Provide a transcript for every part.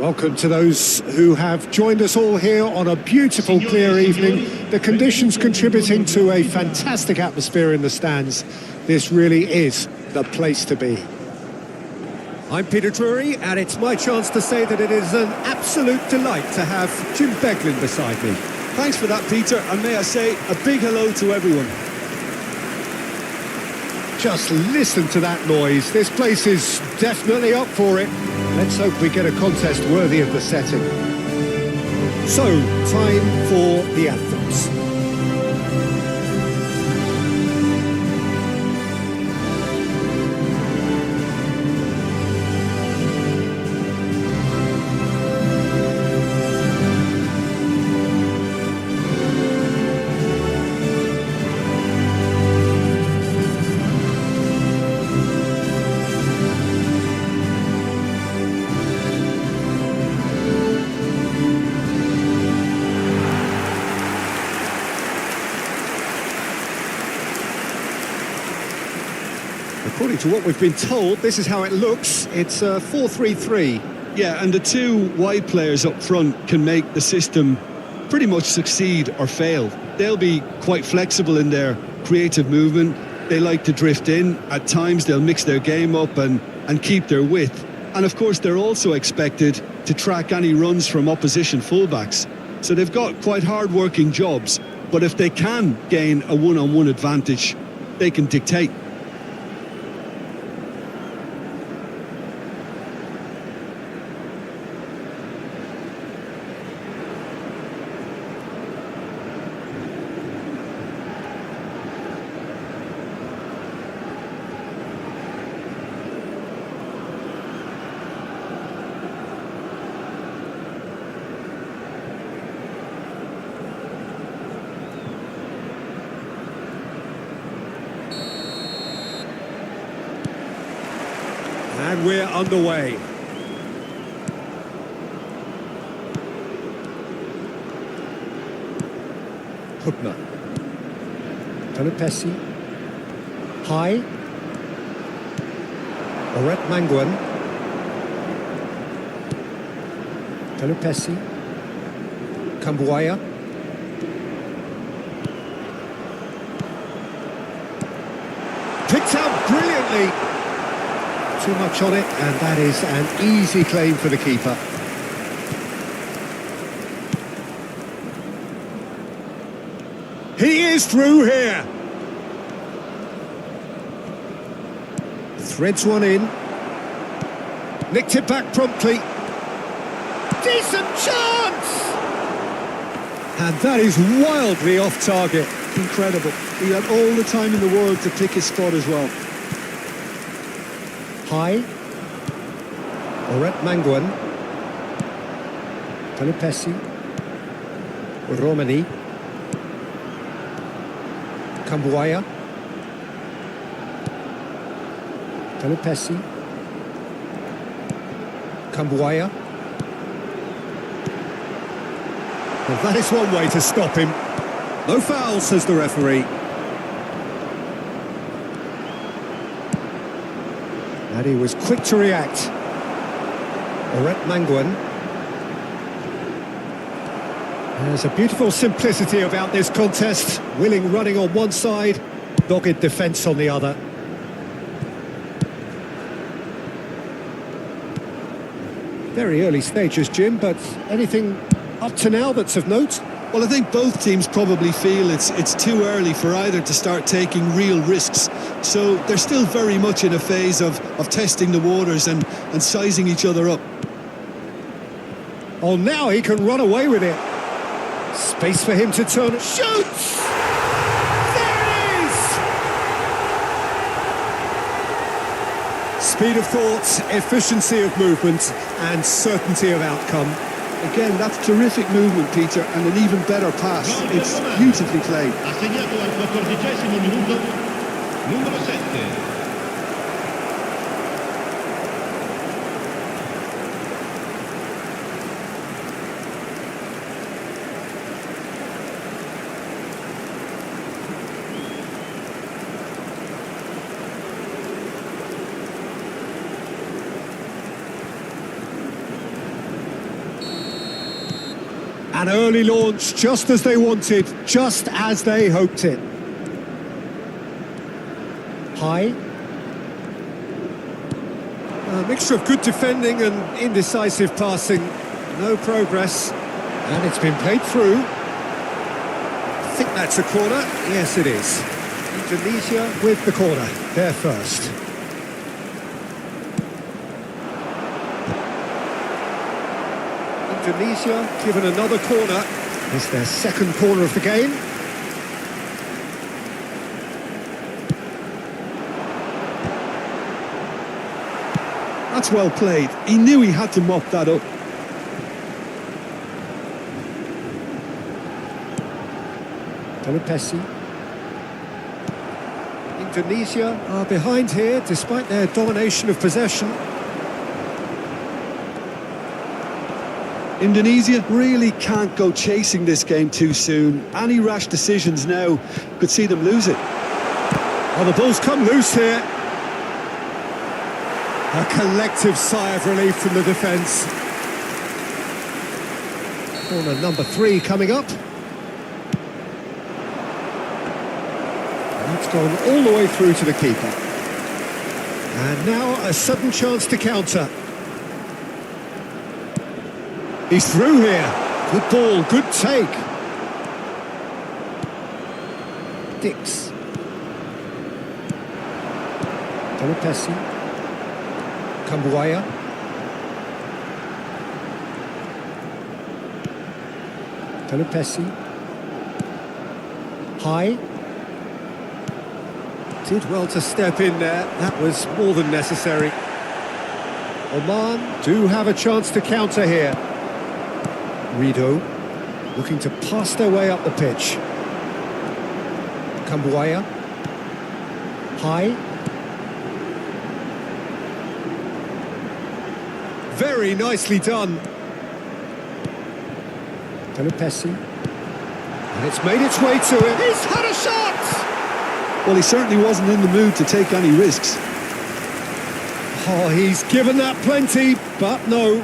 Welcome to those who have joined us all here on a beautiful, clear evening. The conditions contributing to a fantastic atmosphere in the stands. This really is the place to be. I'm Peter Drury, and it's my chance to say that it is an absolute delight to have Jim Beglin beside me. Thanks for that, Peter, and may I say a big hello to everyone. Just listen to that noise. This place is definitely up for it. Let's hope we get a contest worthy of the setting. So, time for the anthems. According to what we've been told, this is how it looks. It's 4-3-3. Yeah, and the two wide players up front can make the system pretty much succeed or fail. They'll be quite flexible in their creative movement. They like to drift in. At times they'll mix their game up and keep their width. And of course they're also expected to track any runs from opposition fullbacks. So they've got quite hard-working jobs. But if they can gain a one-on-one advantage, they can dictate. And we're underway. Hubner. Pelupesi. High. Oret Manguan. Pelupesi. Kambuaya. Picked out brilliantly. Too much on it, and that is an easy claim for the keeper. He is through here. Threads one in. Nicked it back promptly. Decent chance! And that is wildly off target. Incredible. He had all the time in the world to pick his spot as well. High. Oret Manguan. Pelupesi. Romani. Kambuaya. Pelupesi. Kambuaya. Well, that is one way to stop him. No foul, says the referee. And he was quick to react. Oret Manguan. There's a beautiful simplicity about this contest. Willing running on one side, dogged defence on the other. Very early stages, Jim, but anything up to now that's of note? Well, I think both teams probably feel it's too early for either to start taking real risks. So they're still very much in a phase of testing the waters and sizing each other up. Oh, now he can run away with it. Space for him to turn and shoots! There it is! Speed of thought, efficiency of movement, and certainty of outcome. Again, that's terrific movement, Peter, and an even better pass. It's beautifully played. Ha segnato al 14° minuto numero 7. An early launch, just as they wanted, just as they hoped it. High. A mixture of good defending and indecisive passing. No progress. And it's been played through. I think that's a corner. Yes, it is. Indonesia with the corner. They're first. Indonesia given another corner. It's their second corner of the game. That's well played. He knew he had to mop that up. Pessi. Indonesia are behind here despite their domination of possession. Indonesia really can't go chasing this game too soon. Any rash decisions now could see them lose it. Oh, the ball's come loose here. A collective sigh of relief from the defence. Corner number 3 coming up. It's gone all the way through to the keeper. And now a sudden chance to counter. He's through here. Good ball, good take. Dix. Pessi. Kambuaya. Pessi. High. Did well to step in there. That was more than necessary. Oman do have a chance to counter here. Rido looking to pass their way up the pitch. Kambuaya. High. Very nicely done. Pessi. And it's made its way to him. He's had a shot! Well, he certainly wasn't in the mood to take any risks. Oh, he's given that plenty, but no.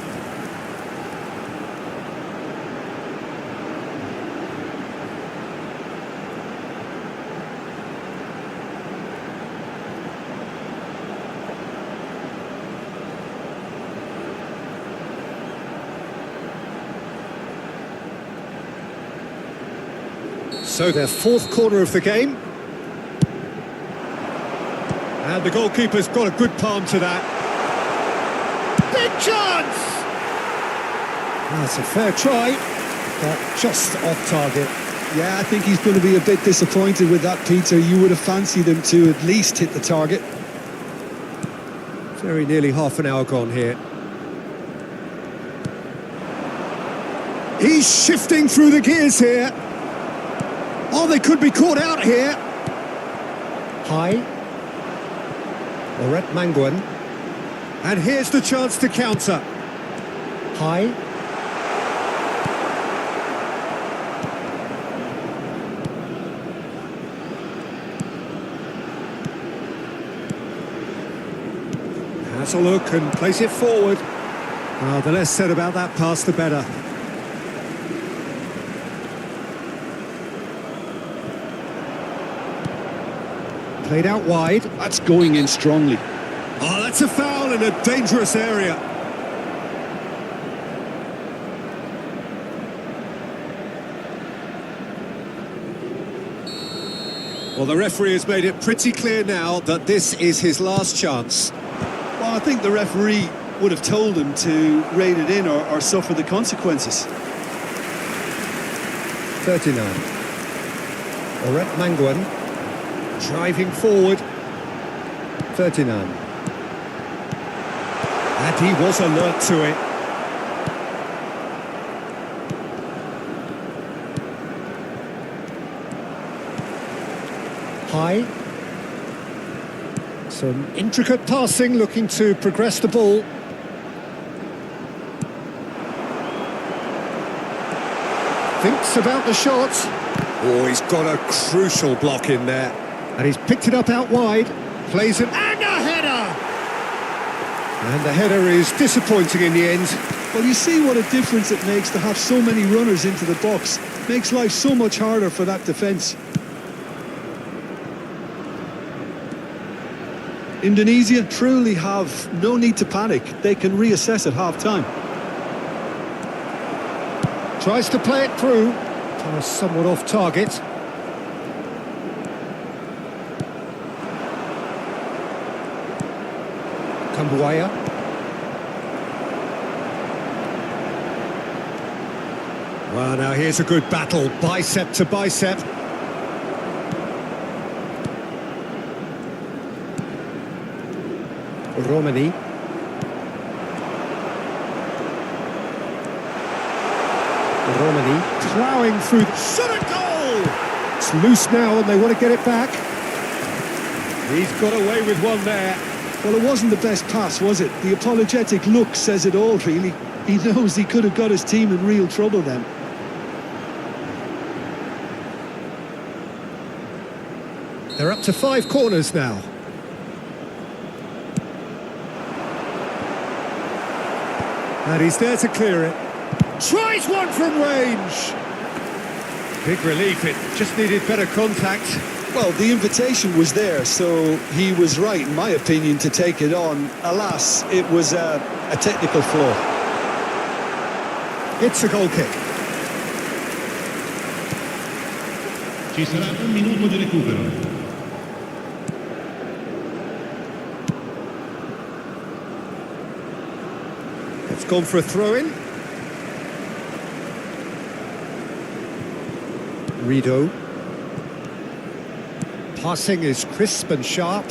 So their fourth corner of the game. And the goalkeeper's got a good palm to that. Big chance! That's a fair try, but just off target. Yeah, I think he's going to be a bit disappointed with that, Peter. You would have fancied him to at least hit the target. Very nearly half an hour gone here. He's shifting through the gears here. Oh, they could be caught out here. High. Menggunakan. And here's the chance to counter. High. Has a look and plays it forward. Oh, the less said about that pass, the better. Played out wide. That's going in strongly. Oh, that's a foul in a dangerous area. Well, the referee has made it pretty clear now that this is his last chance. Well, I think the referee would have told him to rate it in or suffer the consequences. 39. Menggunakan. Driving forward. 39. And he was alert to it. High. Some intricate passing, looking to progress the ball. Thinks about the shot. Oh, he's got a crucial block in there. And he's picked it up out wide, plays it, and a header! And the header is disappointing in the end. Well, you see what a difference it makes to have so many runners into the box. Makes life so much harder for that defence. Indonesia truly have no need to panic. They can reassess at half-time. Tries to play it through. Pass somewhat off target. Kambuaya. Well, now here's a good battle, bicep to bicep. Romani. Ploughing through. Shot a goal! It's loose now and they want to get it back. He's got away with one there. Well, it wasn't the best pass, was it? The apologetic look says it all, really. He knows he could have got his team in real trouble then. They're up to 5 corners now. And he's there to clear it. Tries one from range. Big relief, it just needed better contact. Well, the invitation was there, so he was right, in my opinion, to take it on. Alas, it was a technical flaw. It's a goal kick. Ci sarà un minuto di recupero. It's gone for a throw-in. Rido. Passing is crisp and sharp.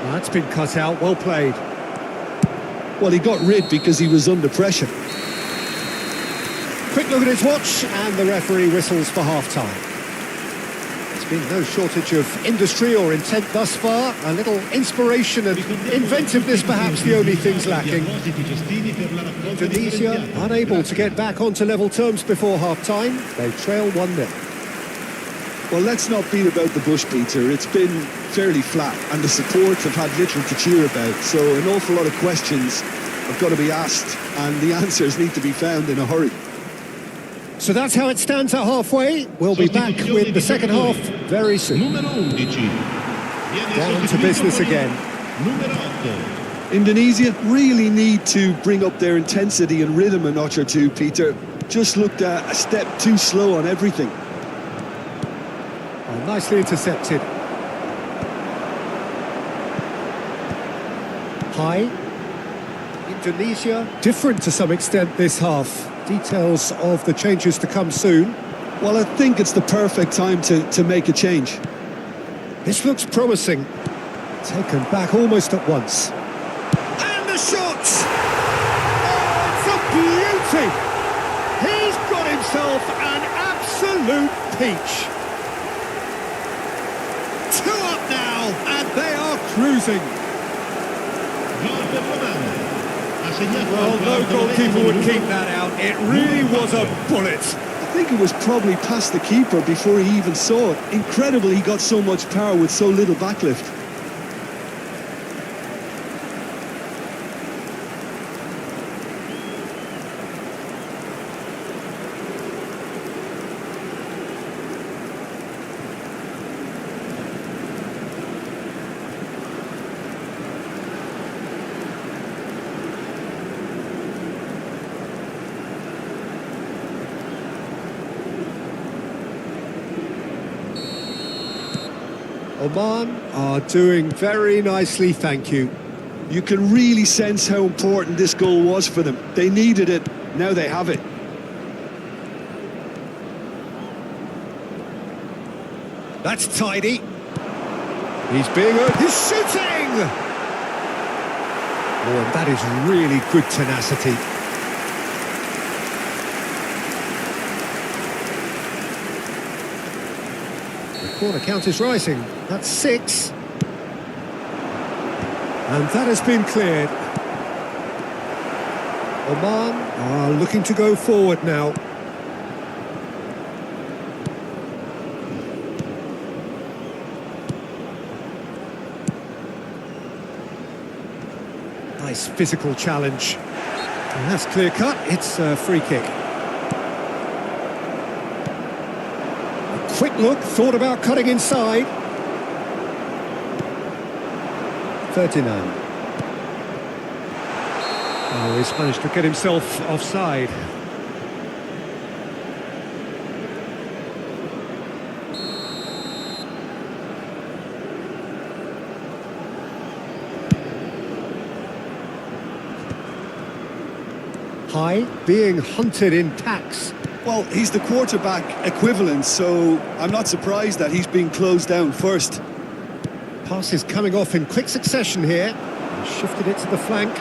That's been cut out, well played. Well, he got rid because he was under pressure. Quick look at his watch, and the referee whistles for half-time. There's been no shortage of industry or intent thus far. A little inspiration and inventiveness, perhaps the only things lacking. Indonesia unable to get back onto level terms before half-time. They trail 1-0. Well, let's not beat about the bush, Peter. It's been fairly flat, and the supports have had little to cheer about. So an awful lot of questions have got to be asked, and the answers need to be found in a hurry. So that's how it stands at halfway. We'll be back with the second half very soon. Down to business again. Indonesia really need to bring up their intensity and rhythm a notch or two, Peter. Just looked a step too slow on everything. Oh, nicely intercepted. High. Indonesia different to some extent this half. Details of the changes to come soon. Well, I think it's the perfect time to make a change. This looks promising. Taken back almost at once. And the shot! Oh, it's a beauty! He's got himself an absolute peach. 2 up now, and they are cruising. Well, no goalkeeper would keep that out. It really was a bullet. I think it was probably past the keeper before he even saw it. Incredible he got so much power with so little backlift. Oman are doing very nicely, thank you. You can really sense how important this goal was for them. They needed it, now they have it. That's tidy. He's being he's shooting! Oh, and that is really good tenacity. Corner count is rising. That's 6. And that has been cleared. Oman are looking to go forward now. Nice physical challenge. And that's clear cut, it's a free kick. A quick look, thought about cutting inside. Ferdinand. Oh, he's managed to get himself offside. High, being hunted in packs. Well, he's the quarterback equivalent, so I'm not surprised that he's being closed down first. Pass is coming off in quick succession here. Shifted it to the flank.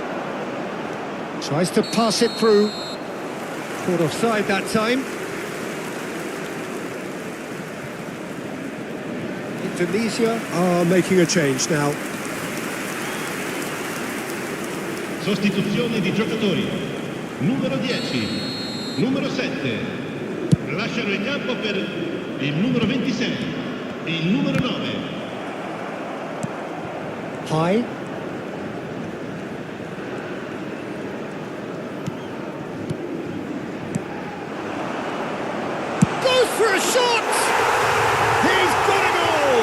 Tries to pass it through. Caught offside that time. Indonesia are making a change now. Sostituzione di giocatori. Numero 10, numero 7. Lasciano il campo per il numero 26 e il numero 9. High. Goes for a shot! He's got a goal!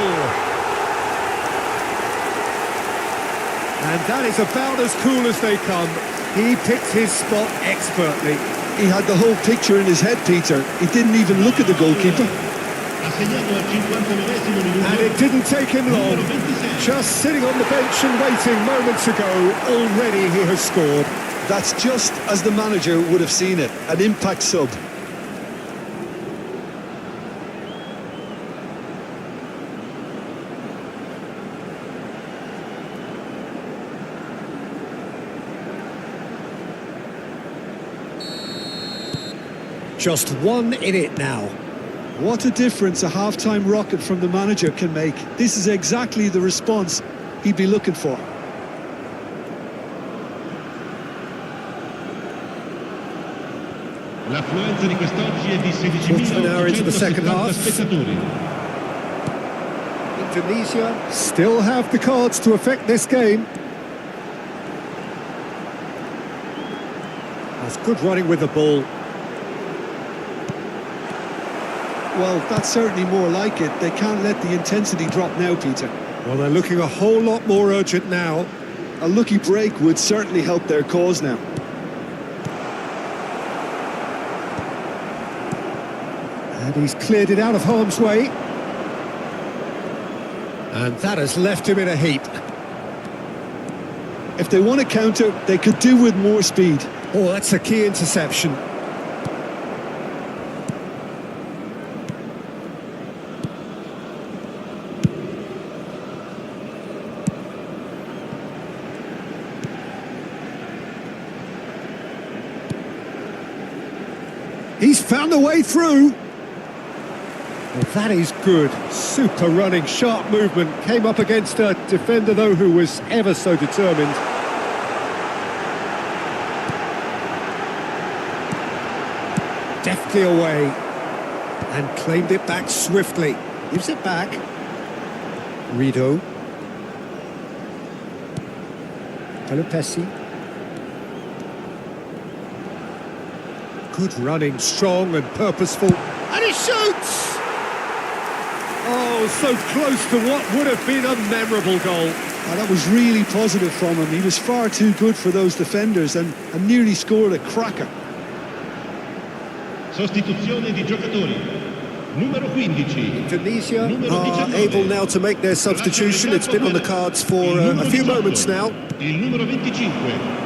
And that is about as cool as they come. He picked his spot expertly. He had the whole picture in his head, Peter. He didn't even look at the goalkeeper. And it didn't take him long. Just sitting on the bench and waiting moments ago, already he has scored. That's just as the manager would have seen it, an impact sub. Just one in it now. What a difference a half-time rocket from the manager can make. This is exactly the response he'd be looking for. L'affluenza di quest'oggi è di Quarter of an hour into the second 16.870 half. spettatori. Indonesia still have the cards to affect this game. That's good running with the ball. Well, that's certainly more like it. They can't let the intensity drop now, Peter. Well, they're looking a whole lot more urgent now. A lucky break would certainly help their cause now. And he's cleared it out of harm's way. And that has left him in a heap. If they want to counter, they could do with more speed. Oh, that's a key interception. He's found a way through. Well, that is good. Super running, sharp movement. Came up against a defender, though, who was ever so determined. Deftly away. And claimed it back swiftly. Gives it back. Rido. Pelopessi. Good running, strong and purposeful. And he shoots! Oh, so close to what would have been a memorable goal. Oh, that was really positive from him. He was far too good for those defenders and nearly scored a cracker. Sostituzione di giocatori. Numero 15. Indonesia are able now to make their substitution. It's been on the cards for a few moments now. Il numero 25.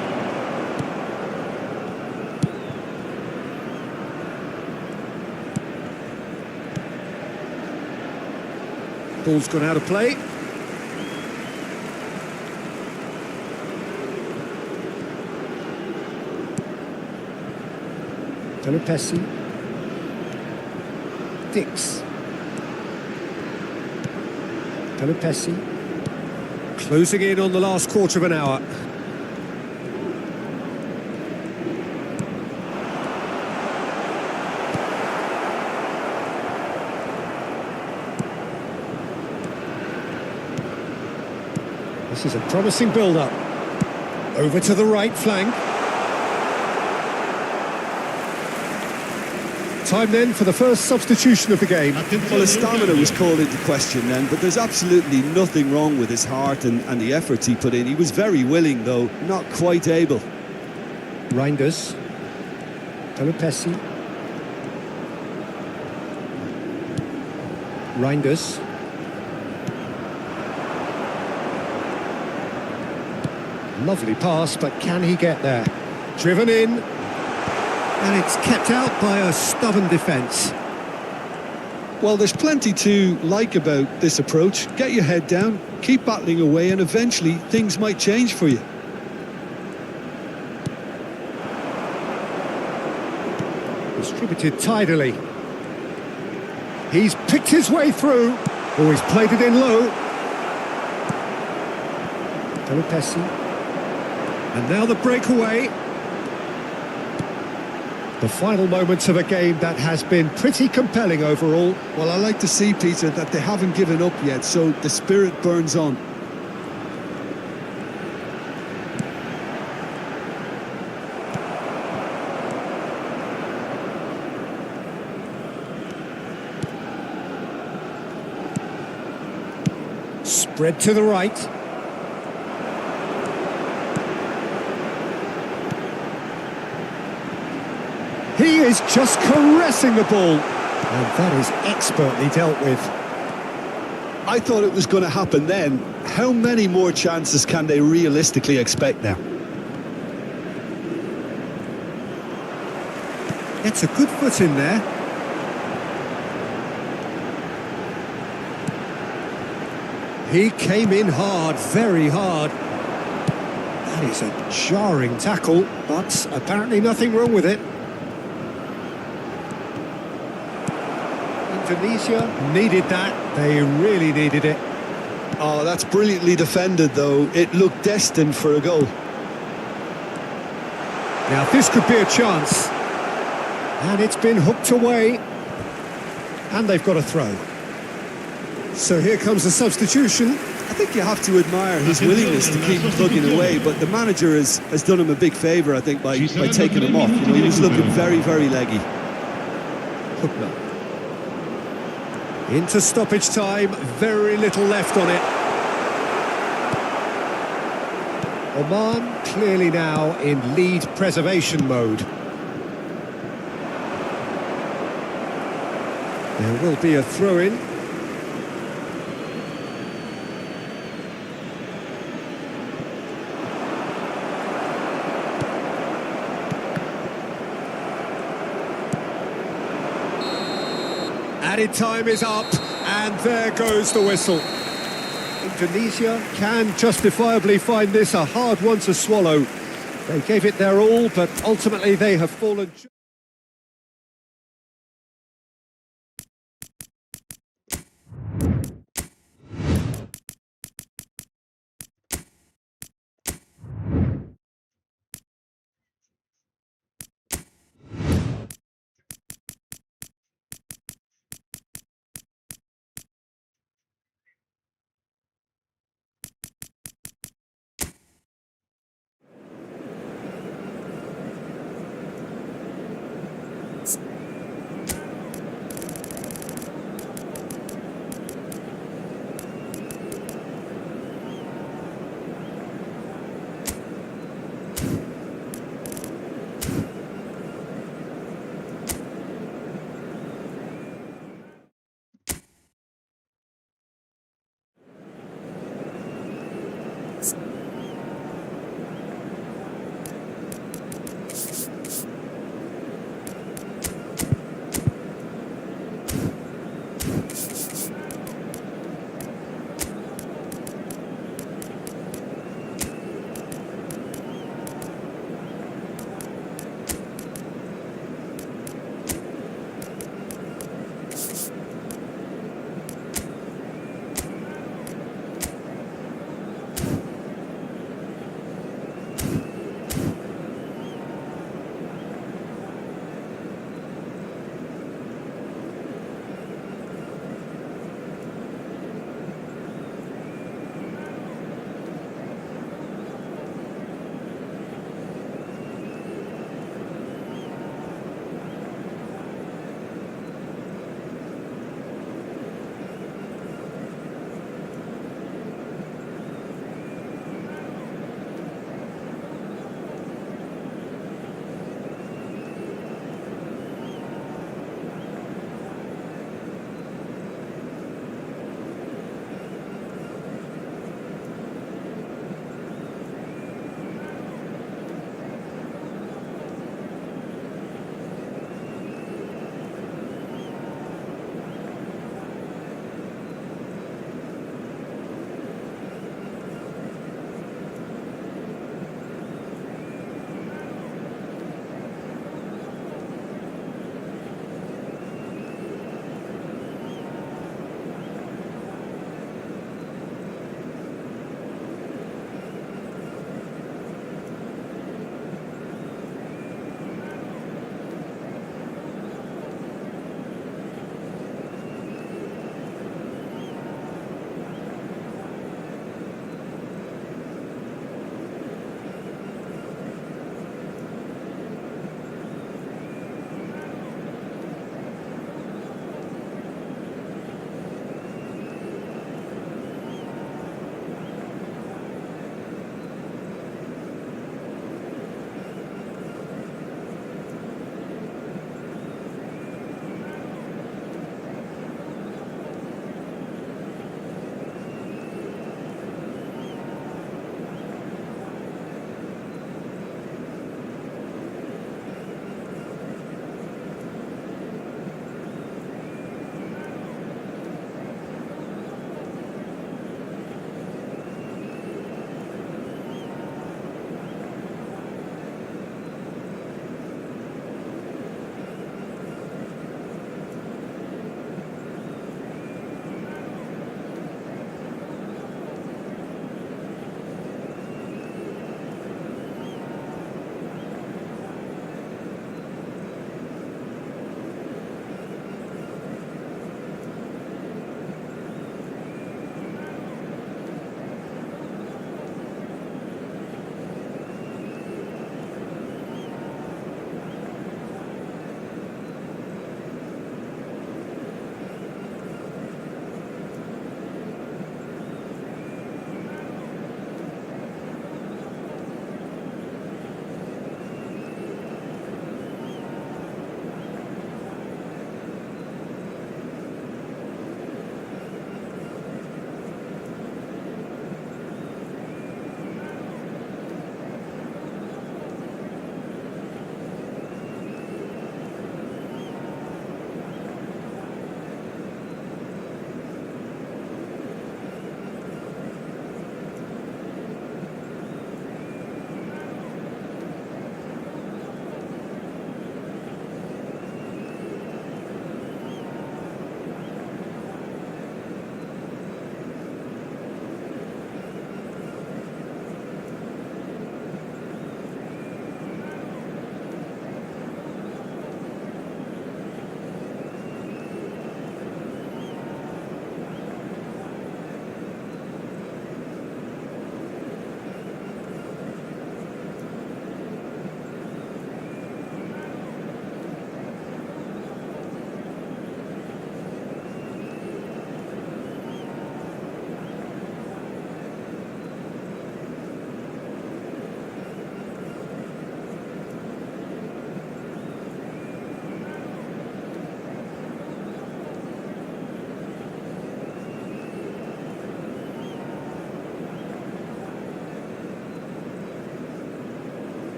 Ball's gone out of play. Pelopessi. Dix. Pelopessi. Closing in on the last quarter of an hour. This is a promising build-up. Over to the right flank. Time then for the first substitution of the game. Well, his stamina was called into question then, but there's absolutely nothing wrong with his heart and the efforts he put in. He was very willing, though, not quite able. Reinders. Pelopessi. Reinders. Lovely pass, but can he get there? Driven in. And it's kept out by a stubborn defence. Well, there's plenty to like about this approach. Get your head down, keep battling away, and eventually things might change for you. Distributed tidily. He's picked his way through. Oh, he's played it in low. Pelopessi. And now the breakaway. The final moments of a game that has been pretty compelling overall. Well, I like to see, Peter, that they haven't given up yet, so the spirit burns on. Spread to the right. He is just caressing the ball. And that is expertly dealt with. I thought it was going to happen then. How many more chances can they realistically expect now? Gets a good foot in there. He came in hard, very hard. That is a jarring tackle, but apparently nothing wrong with it. Indonesia needed that. They really needed it. Oh, that's brilliantly defended, though. It looked destined for a goal. Now, this could be a chance. And it's been hooked away. And they've got a throw. So here comes the substitution. I think you have to admire his willingness to keep plugging away, but the manager has done him a big favour, I think, by taking him off. You know, he was looking very, very leggy. Hookner. Into stoppage time, very little left on it. Oman clearly now in lead preservation mode. There will be a throw-in. Added time is up, and there goes the whistle. Indonesia can justifiably find this a hard one to swallow. They gave it their all, but ultimately they have fallen.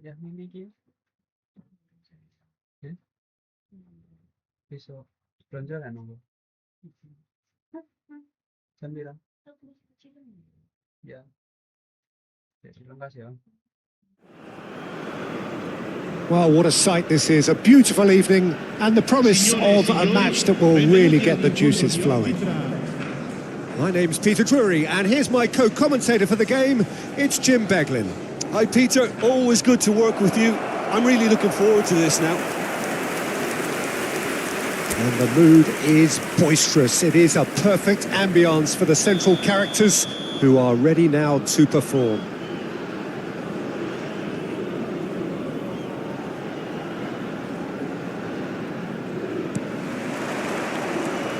Ya, memiliki. ¿Eh? Besok jalan-jalan aku. Sambil ya. Terima kasih ya. Well, what a sight this is. A beautiful evening and the promise of a match that will really get the juices flowing. My name's Peter Drury, and here's my co-commentator for the game. It's Jim Beglin. Hi Peter, always good to work with you. I'm really looking forward to this now. And the mood is boisterous. It is a perfect ambience for the central characters who are ready now to perform.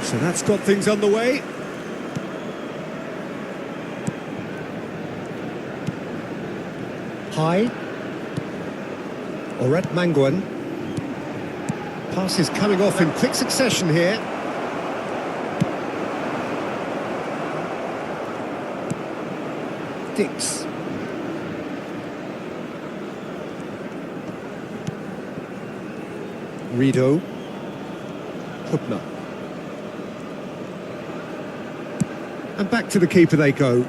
So that's got things underway. High. Oret Mangwan. Pass is coming off in quick succession here. Dix. Rido. Hupner. And back to the keeper they go.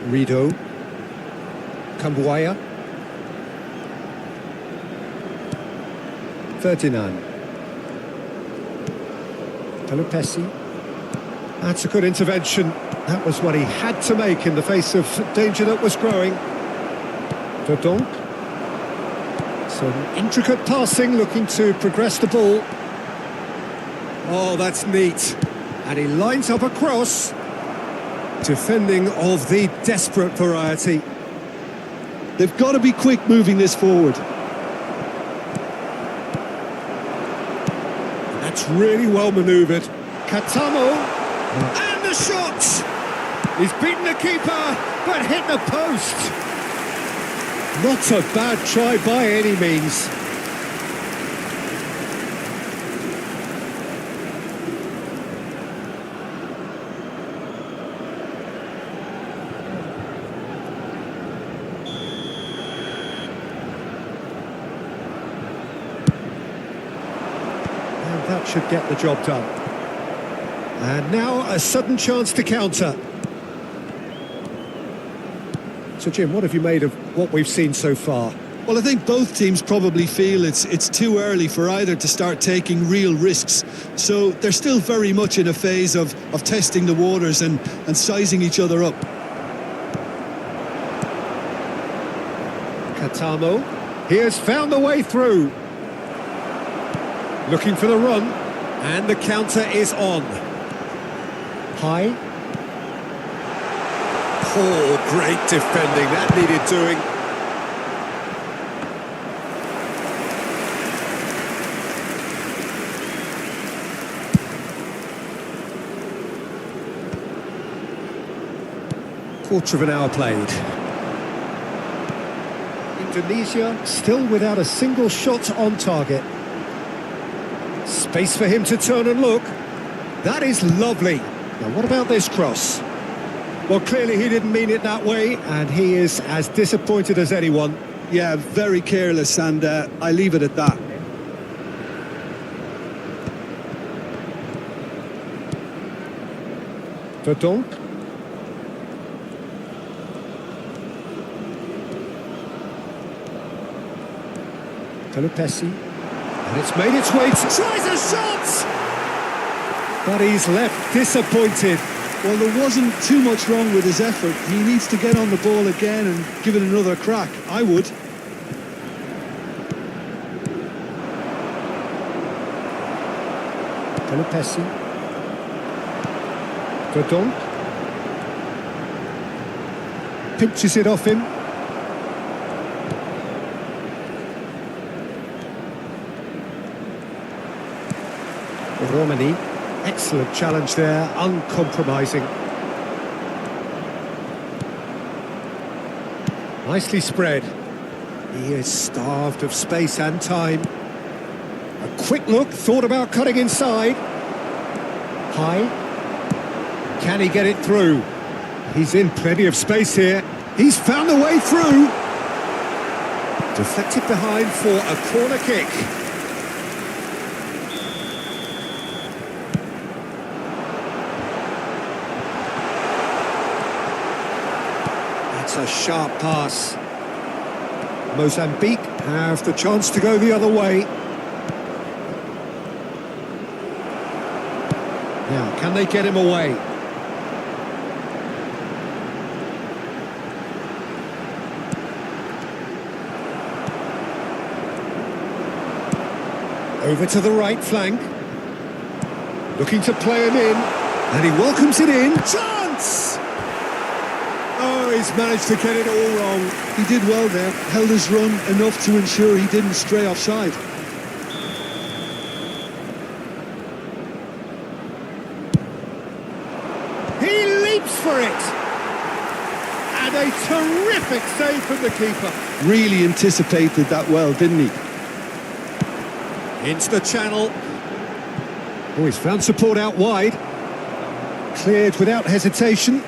Rido. Kambuaya. Ferdinand. Pelopessi. That's a good intervention. That was what he had to make in the face of danger that was growing. Dodonk. Some intricate passing, looking to progress the ball. Oh, that's neat. And he lines up a cross. Defending of the desperate variety. They've got to be quick moving this forward. That's really well manoeuvred. Katamo. And the shot! He's beaten the keeper, but hit the post. Not a bad try by any means. And that should get the job done. And now a sudden chance to counter. So Jim, what have you made of what we've seen so far? Well, I think both teams probably feel it's too early for either to start taking real risks. So they're still very much in a phase of testing the waters and sizing each other up. Katamo, he has found the way through. Looking for the run, and the counter is on. High. Oh, great defending, that needed doing. Quarter of an hour played. Indonesia still without a single shot on target. Space for him to turn and look. That is lovely. Now what about this cross? Well, clearly he didn't mean it that way, and he is as disappointed as anyone. Yeah, very careless, and I leave it at that. Dodonk. Pelopessi. And it's made its way to... Tries a shot! But he's left disappointed. Well, there wasn't too much wrong with his effort. He needs to get on the ball again and give it another crack. I would. Pelopessi. Dodonk. Pinches it off him. Romani. Excellent challenge there, uncompromising. Nicely spread. He is starved of space and time. A quick look, thought about cutting inside. High. Can he get it through? He's in plenty of space here. He's found a way through. Deflected behind for a corner kick. That's a sharp pass. Mozambique have the chance to go the other way. Now, can they get him away? Over to the right flank. Looking to play him in. And he welcomes it in. Chance! Oh, he's managed to get it all wrong. He did well there, held his run enough to ensure he didn't stray offside. He leaps for it! And a terrific save from the keeper. Really anticipated that well, didn't he? Into the channel. Oh, he's found support out wide. Cleared without hesitation.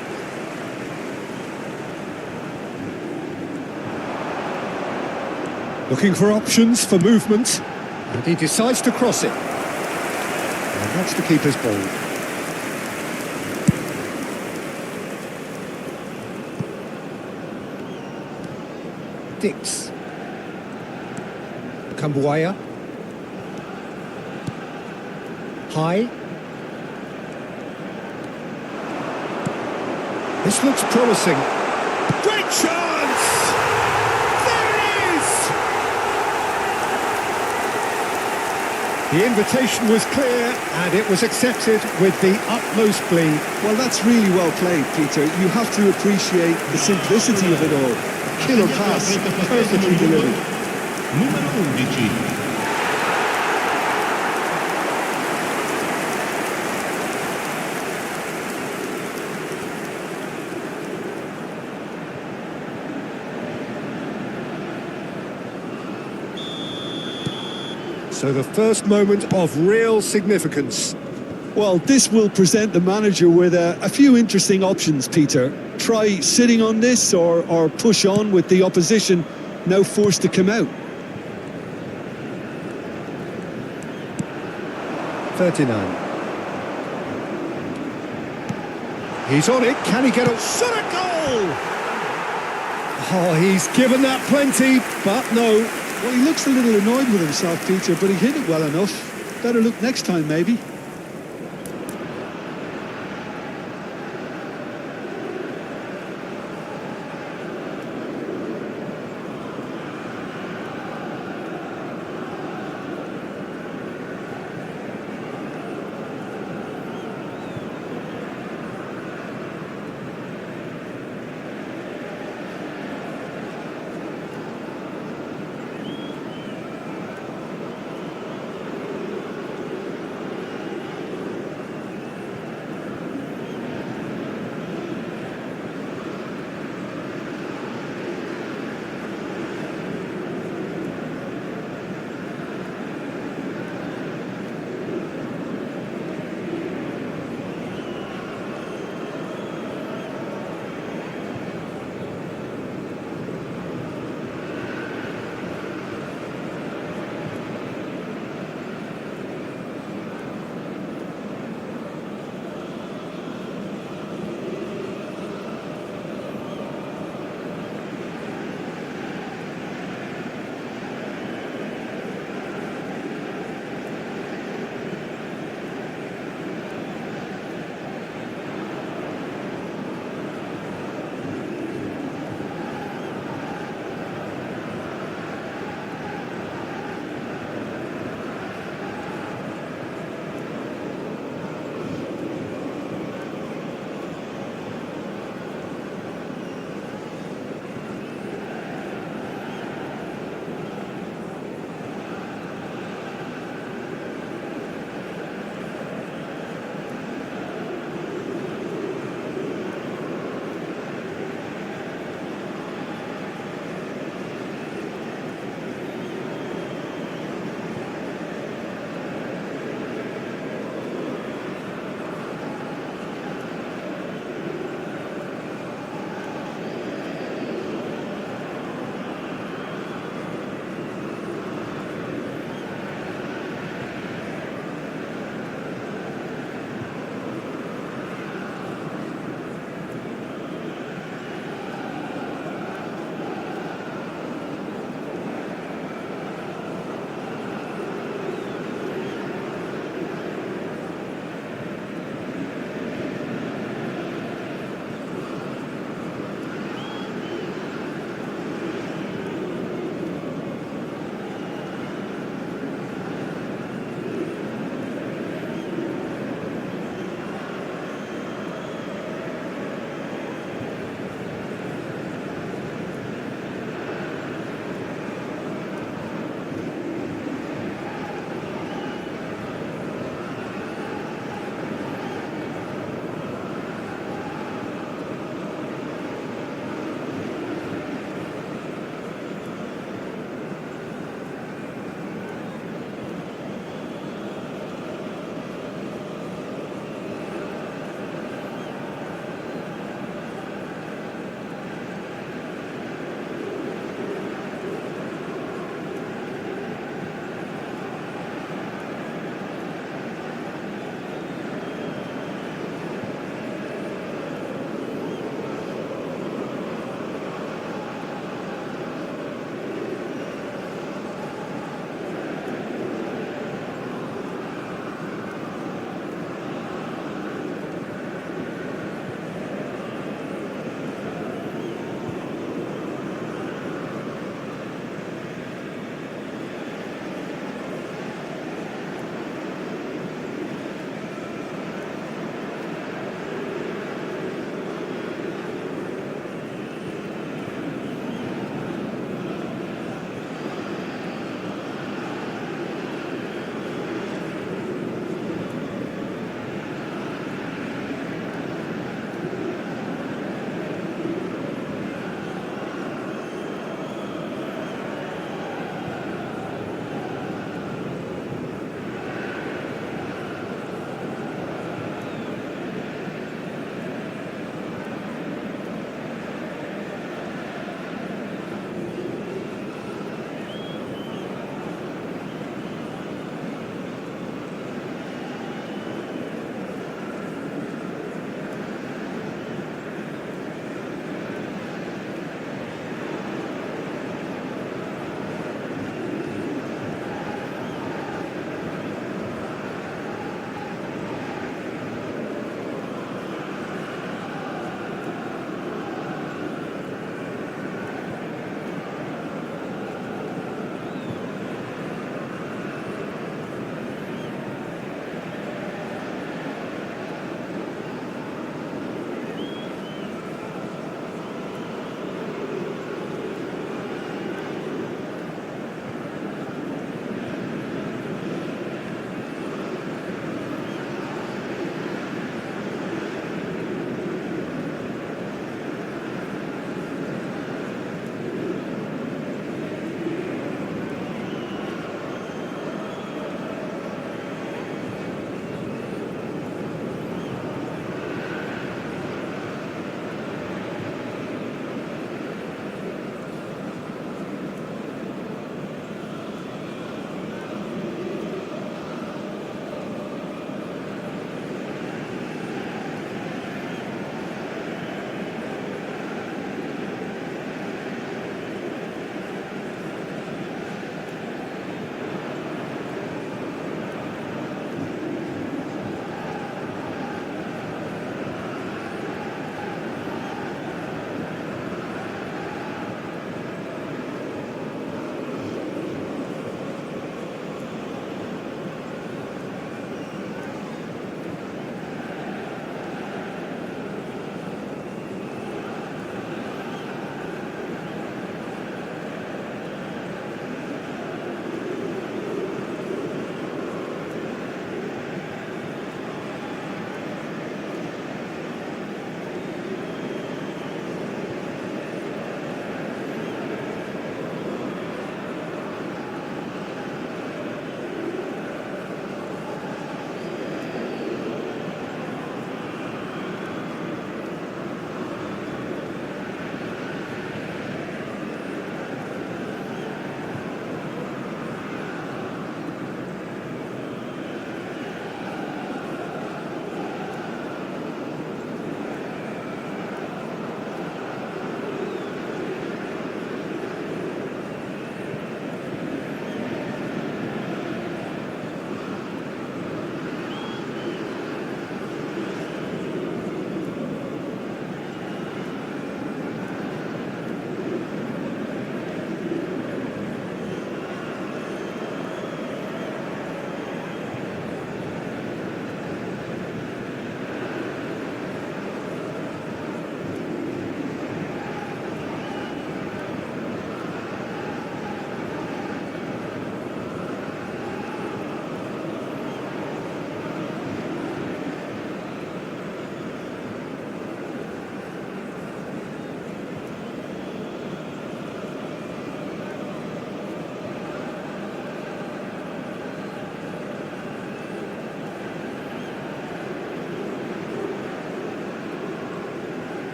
Looking for options for movement. And he decides to cross it. And that's the keeper's ball. Dix. Kambuaya. High. This looks promising. Great chance! There it is! The invitation was clear and it was accepted with the utmost glee. Well, that's really well played, Peter. You have to appreciate the simplicity of it all. Killer pass, perfectly delivered. Numero 11. So the first moment of real significance. Well, this will present the manager with a few interesting options, Peter. Try sitting on this or push on with the opposition now forced to come out. 39. He's on it. Can he get a shot at goal? Oh, he's given that plenty, but no. Well, he looks a little annoyed with himself, Peter, but he hit it well enough. Better look next time, maybe.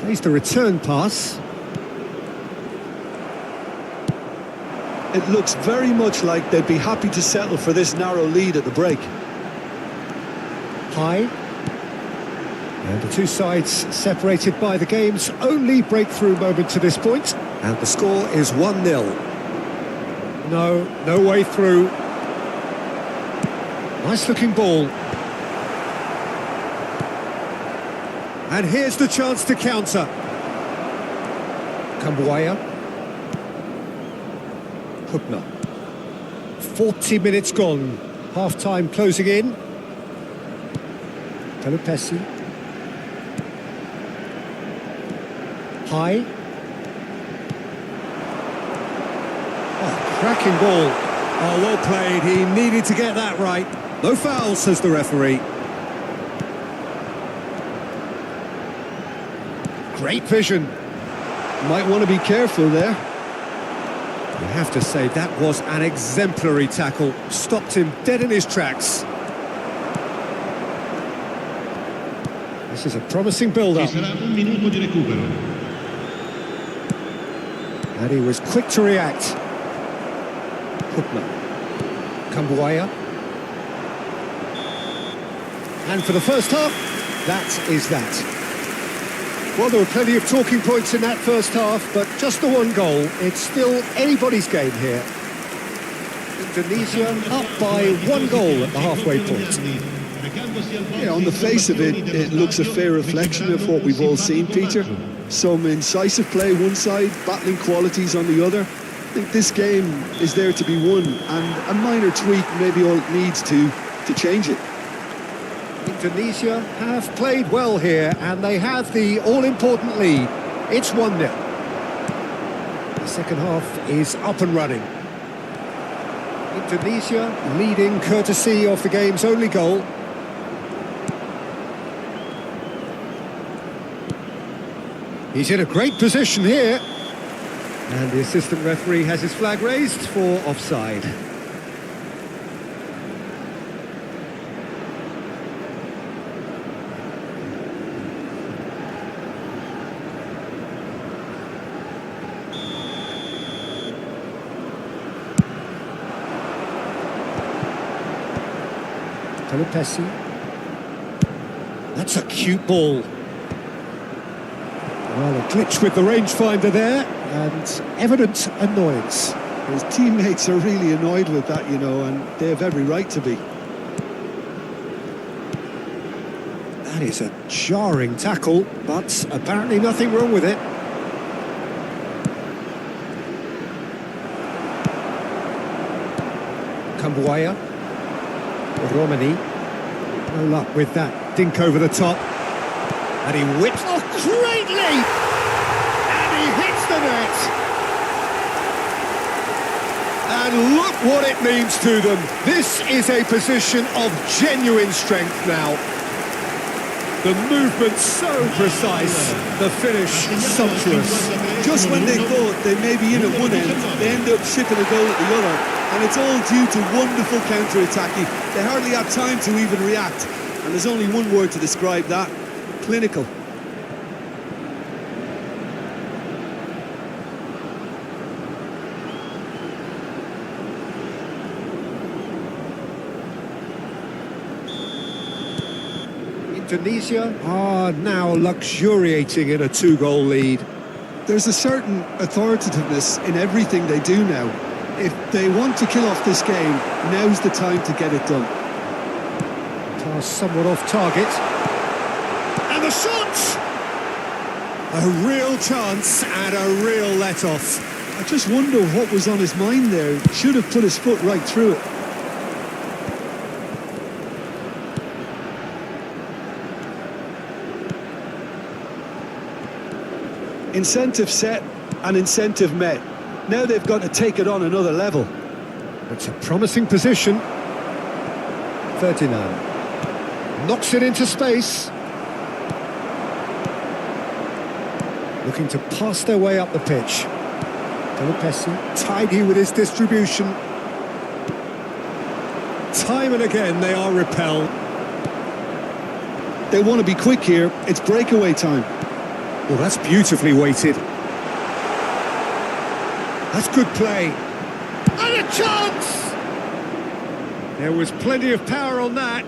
Plays the return pass. It looks very much like they'd be happy to settle for this narrow lead at the break. High. And the two sides separated by the game's only breakthrough moment to this point. And the score is 1-0. No way through. Nice looking ball. And here's the chance to counter. Kambuaya. Hubner. 40 minutes gone. Half-time closing in. Pelupesi. High. Oh, cracking ball. Oh, well played. He needed to get that right. No foul, says the referee. Great vision. Might want to be careful there. You have to say that was an exemplary tackle. Stopped him dead in his tracks. This is a promising Ci build-up. sarà un minuto di recupero. And he was quick to react. Hubner. Kambuaya. And for the first half, that is that. Well, there were plenty of talking points in that first half, but just the one goal. It's still anybody's game here. Indonesia up by 1 goal at the halfway point. Yeah, on the face of it, it looks a fair reflection of what we've all seen, Peter. Some incisive play one side, battling qualities on the other. I think this game is there to be won, and a minor tweak maybe all it needs to change it. Indonesia have played well here, and they have the all-important lead. It's 1-0. The second half is up and running. Indonesia leading courtesy of the game's only goal. He's in a great position here. And the assistant referee has his flag raised for offside. Pelupesi. That's a cute ball. Well, a glitch with the rangefinder there, and evident annoyance. His teammates are really annoyed with that, you know, and they have every right to be. That is a jarring tackle, but apparently nothing wrong with it. Kambuaya. Romani. No luck with that dink over the top. And he whips. Oh, great leap! And he hits the net. And look what it means to them. This is a position of genuine strength now. The movement so precise, the finish sumptuous. Just when they thought they may be in at one end, they end up shipping a goal at the other. And it's all due to wonderful counter-attacking. They hardly had time to even react. And there's only one word to describe that: clinical. Indonesia are now luxuriating in a 2-goal lead. There's a certain authoritativeness in everything they do now. If they want to kill off this game, now's the time to get it done. Pass somewhat off target. And the shot! A real chance and a real let-off. I just wonder what was on his mind there. Should have put his foot right through it. Incentive set and incentive met. Now they've got to take it on another level. It's a promising position. Ferdinand knocks it into space. Looking to pass their way up the pitch. Pelupesi, tidy with his distribution. Time and again they are repelled. They want to be quick here. It's breakaway time. Well, that's beautifully weighted. That's good play. And a chance! There was plenty of power on that.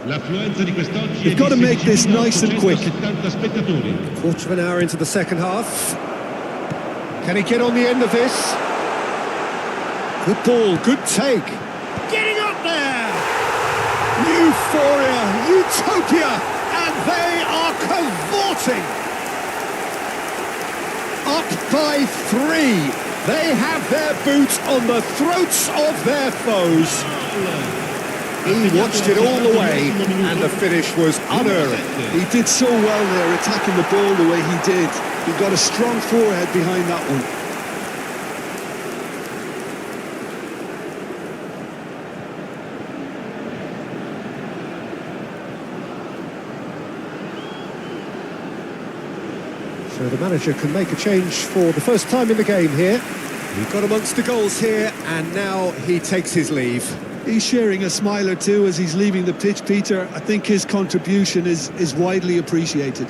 L'affluenza di quest'oggi You've got to make this nice and quick. 70 spettatori. Quarter of an hour into the second half. Can he get on the end of this? Good ball, good take. Getting up there! Euphoria, utopia, and they are cavorting. Up by 3. They have their boots on the throats of their foes. He watched it all the way, and the finish was unerring. He did so well there, attacking the ball the way he did. He got a strong forehead behind that one. So the manager can make a change for the first time in the game here. He got amongst the goals here, and now he takes his leave. He's sharing a smile or two as he's leaving the pitch, Peter. I think his contribution is widely appreciated.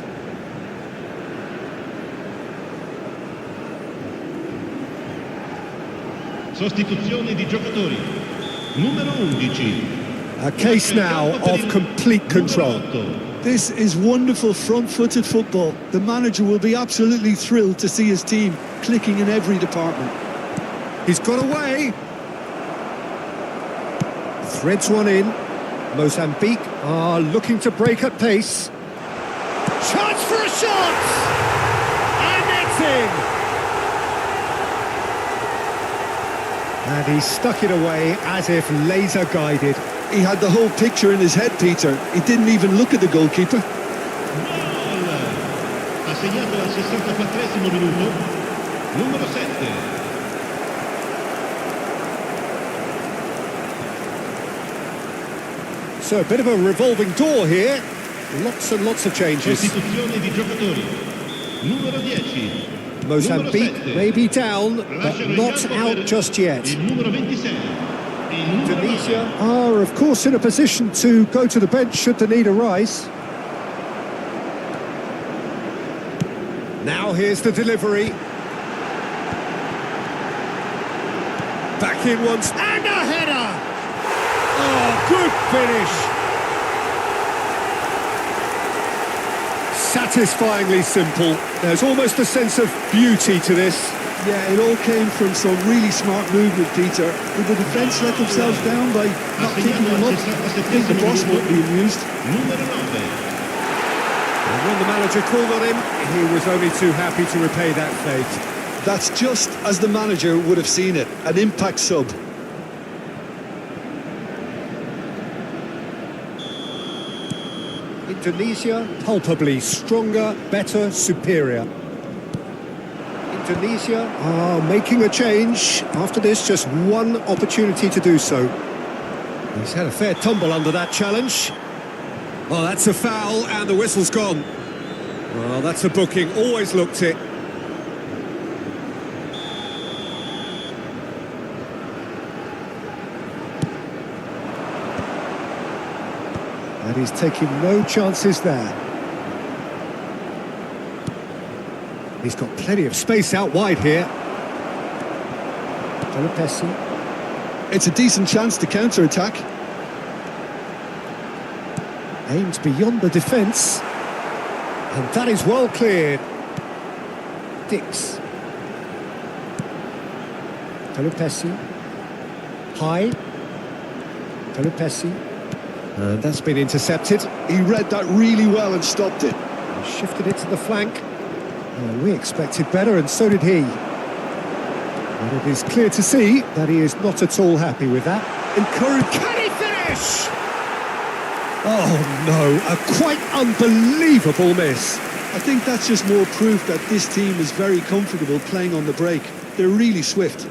Sostituzione di giocatori. Numero 11. A case now of complete control. Numero 8. This is wonderful front-footed football. The manager will be absolutely thrilled to see his team clicking in every department. He's got away. Threads one in. Mozambique are looking to break at pace. Chance for a shot! And it's in! And he stuck it away as if laser guided. He had the whole picture in his head, Peter. He didn't even look at the goalkeeper. Gol! Ha segnato al 64esimo minuto. Numero 7. So a bit of a revolving door here. Lots and lots of changes. Sostituzione di giocatori. Numero 10. Mozambique may be down, but not out just yet. Il numero 26. Il numero Indonesia 9. are, of course, in a position to go to the bench should the need arise. Now here's the delivery. Back in once, and a header! Oh, good finish! Satisfyingly simple. There's almost a sense of beauty to this. Yeah, it all came from some really smart movement, Peter. Did the defence let themselves down by not kicking them up? I think the boss won't be amused. Numero 9. And when the manager called on him, he was only too happy to repay that fate. That's just as the manager would have seen it, an impact sub. Indonesia, palpably stronger, better, superior. Indonesia are making a change. After this, just one opportunity to do so. He's had a fair tumble under that challenge. Oh, that's a foul, and the whistle's gone. Well, that's a booking. Always looked it. And he's taking no chances there. He's got plenty of space out wide here. Pelopessi. It's a decent chance to counter-attack. Aimed beyond the defence. And that is well cleared. Dix. Pelopessi. High. Pelopessi. And that's been intercepted. He read that really well and stopped it. Shifted it to the flank. Well, we expected better, and so did he. And it is clear to see that he is not at all happy with that. Encouraged. Can he finish? Oh no, a quite unbelievable miss. I think that's just more proof that this team is very comfortable playing on the break. They're really swift.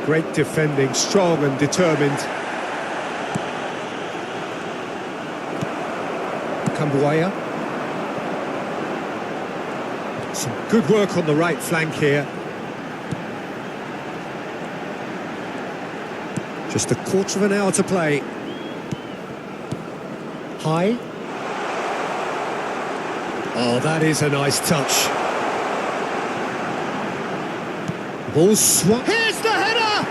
Great defending, strong and determined. Kambuaya. Some good work on the right flank here. Just a quarter of an hour to play. High. Oh, that is a nice touch. Ball swung. Here's the header!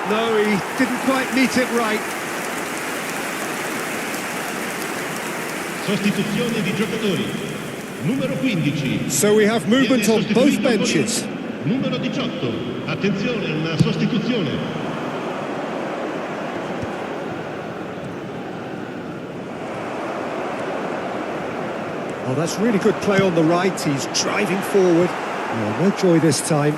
No, he didn't quite meet it right. Sostituzione di giocatori. Numero 15. So we have movement Viene on both sostituito benches. Numero 18. Attenzione, una sostituzione. Oh, that's really good play on the right. He's driving forward. Oh, no joy this time.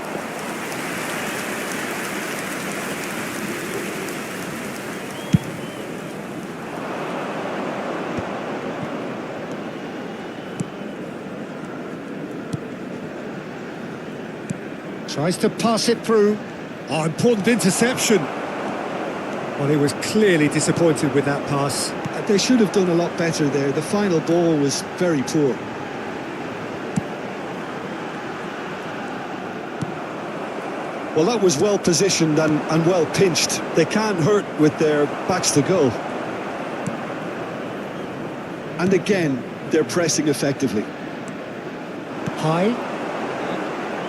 Tries to pass it through. Oh, important interception. Well, he was clearly disappointed with that pass. They should have done a lot better there. The final ball was very poor. Well, that was well positioned and well pinched. They can't hurt with their backs to goal. And again, they're pressing effectively. High.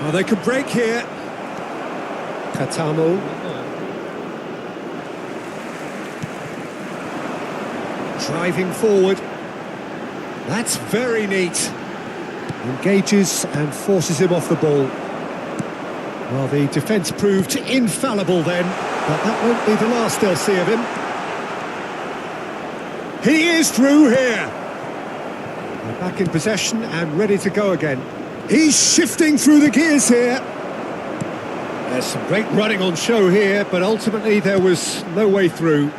Oh, they could break here. Katamo. Driving forward. That's very neat. Engages and forces him off the ball. Well, the defence proved infallible then, but that won't be the last they'll see of him. He is through here. They're back in possession and ready to go again. He's shifting through the gears here. There's some great running on show here, but ultimately there was no way through.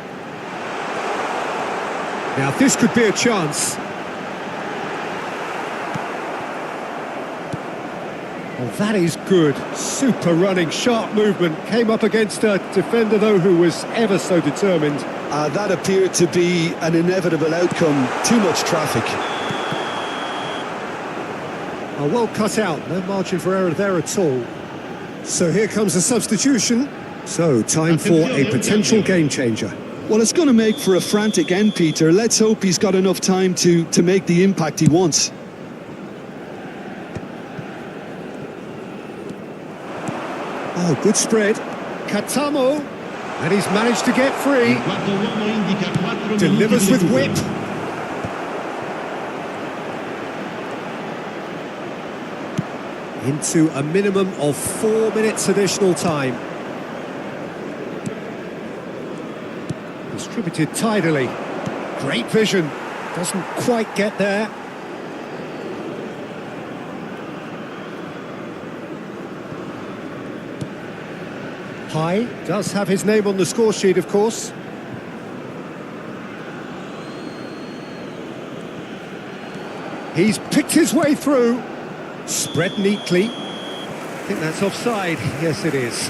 Now this could be a chance. Oh, that is good. Super running, sharp movement. Came up against a defender, though, who was ever so determined. That appeared to be an inevitable outcome. Too much traffic. Oh, well cut out. No margin for error there at all. So here comes a substitution. So, time for a potential game changer. Well, it's going to make for a frantic end, Peter. Let's hope he's got enough time to make the impact he wants. Oh, good spread. Katamo. And he's managed to get free. Delivers with whip. Into a minimum of 4 minutes additional time. Distributed tidily. Great vision. Doesn't quite get there. High does have his name on the score sheet, of course. He's picked his way through. Spread neatly. I think that's offside. Yes, it is.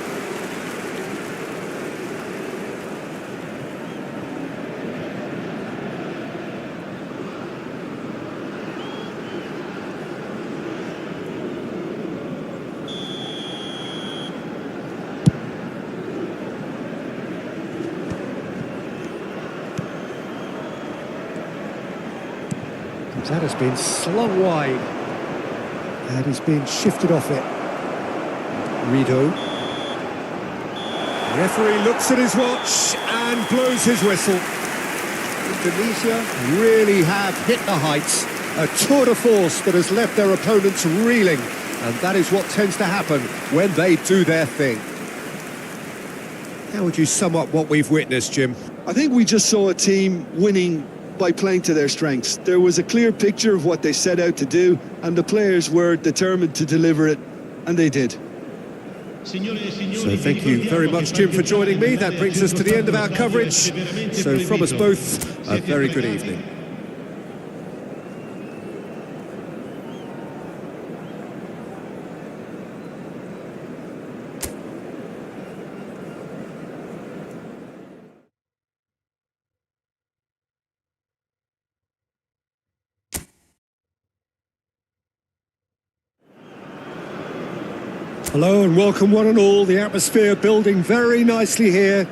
That has been slung wide. And he's been shifted off it. Rido. The referee looks at his watch and blows his whistle. Indonesia really have hit the heights. A tour de force that has left their opponents reeling. And that is what tends to happen when they do their thing. How would you sum up what we've witnessed, Jim? I think we just saw a team winning by playing to their strengths. There was a clear picture of what they set out to do, and the players were determined to deliver it, and they did. So thank you very much, Jim, for joining me. That brings us to the end of our coverage. So from us both, a very good evening. Hello and welcome one and all. The atmosphere building very nicely here.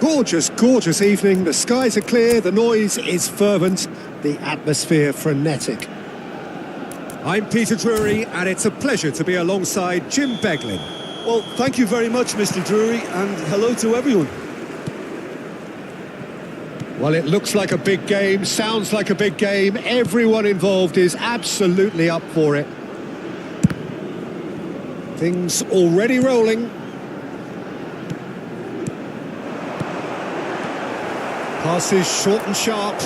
Gorgeous, gorgeous evening. The skies are clear, the noise is fervent, the atmosphere frenetic. I'm Peter Drury, and it's a pleasure to be alongside Jim Beglin. Well, thank you very much, Mr. Drury, and hello to everyone. Well, it looks like a big game, sounds like a big game. Everyone involved is absolutely up for it. Things already rolling. Passes short and sharp.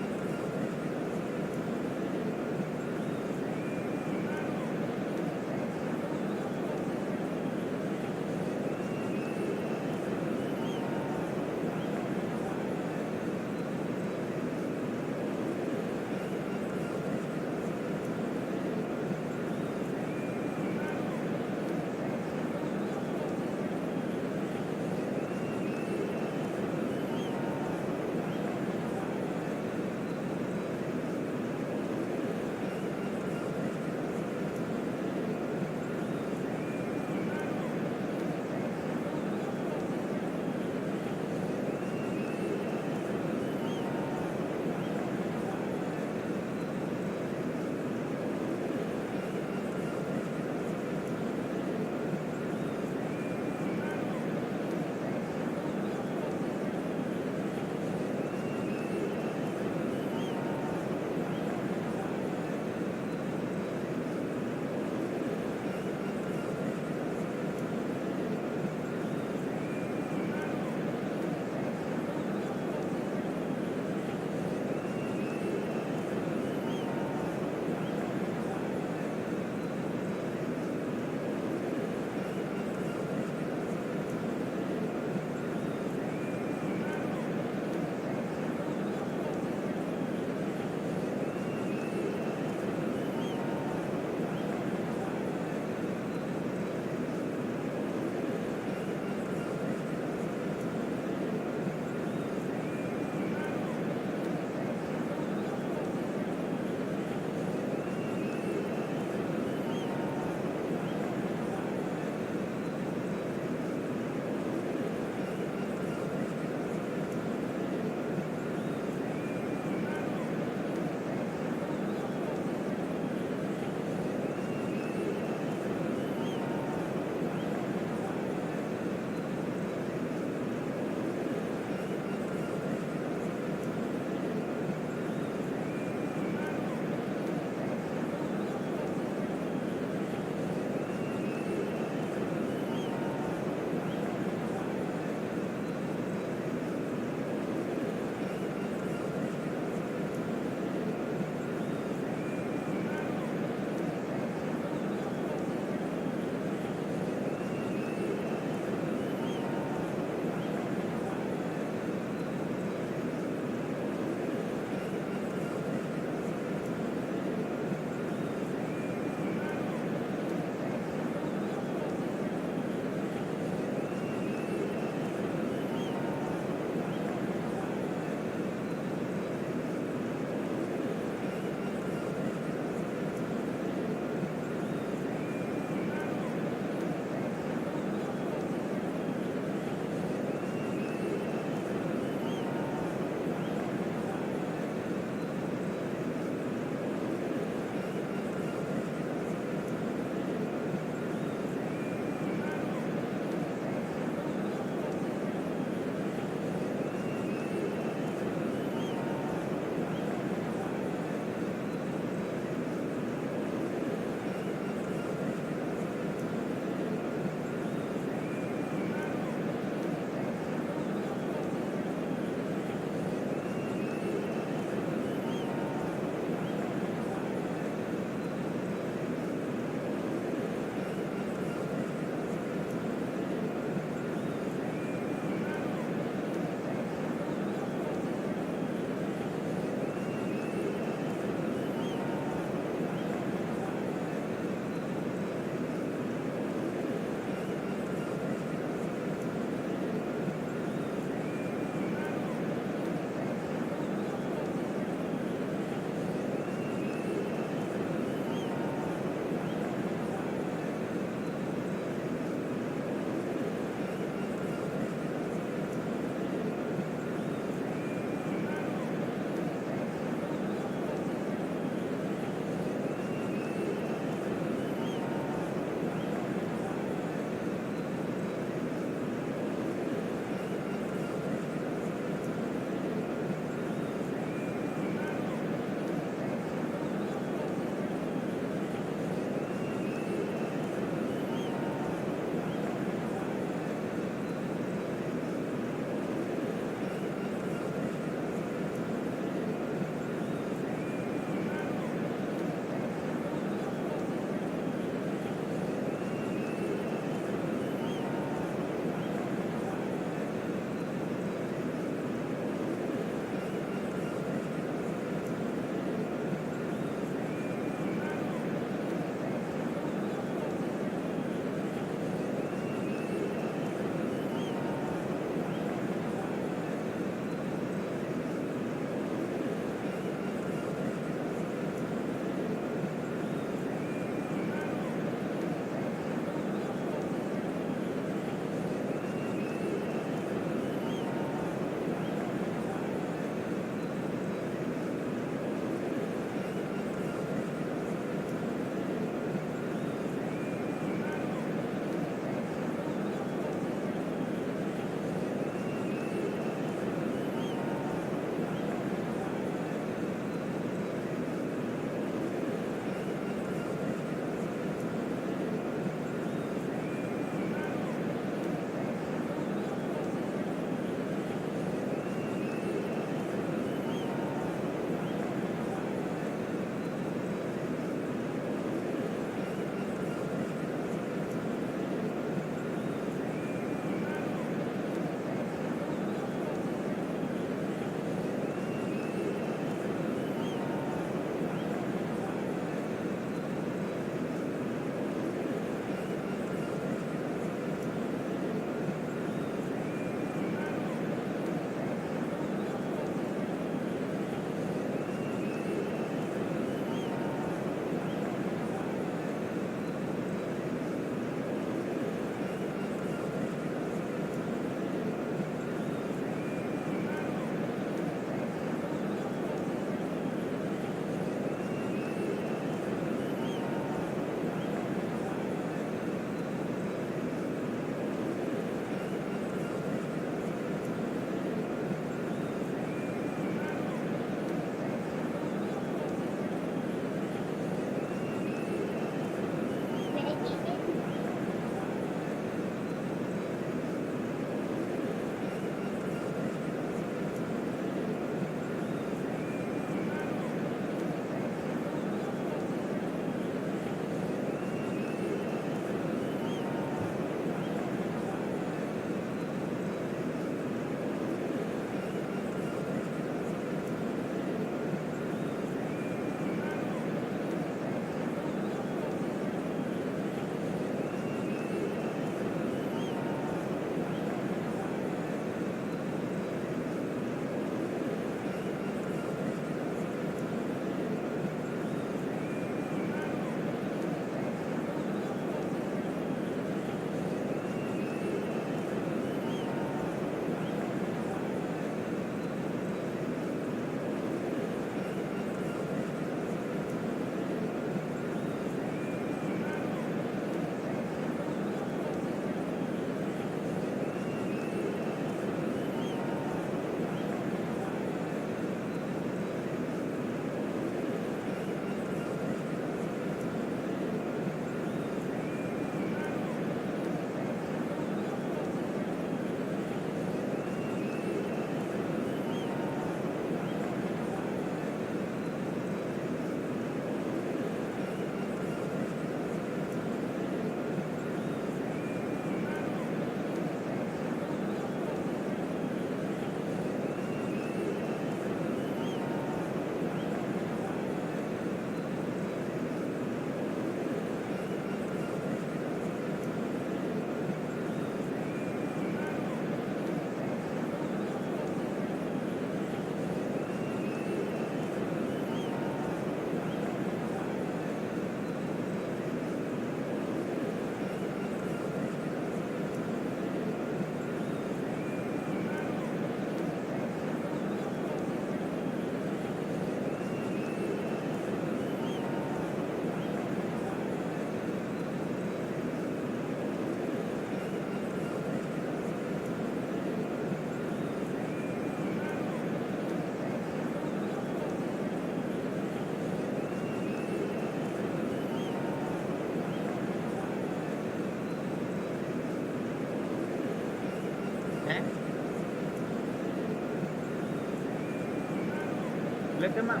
Lihat emang.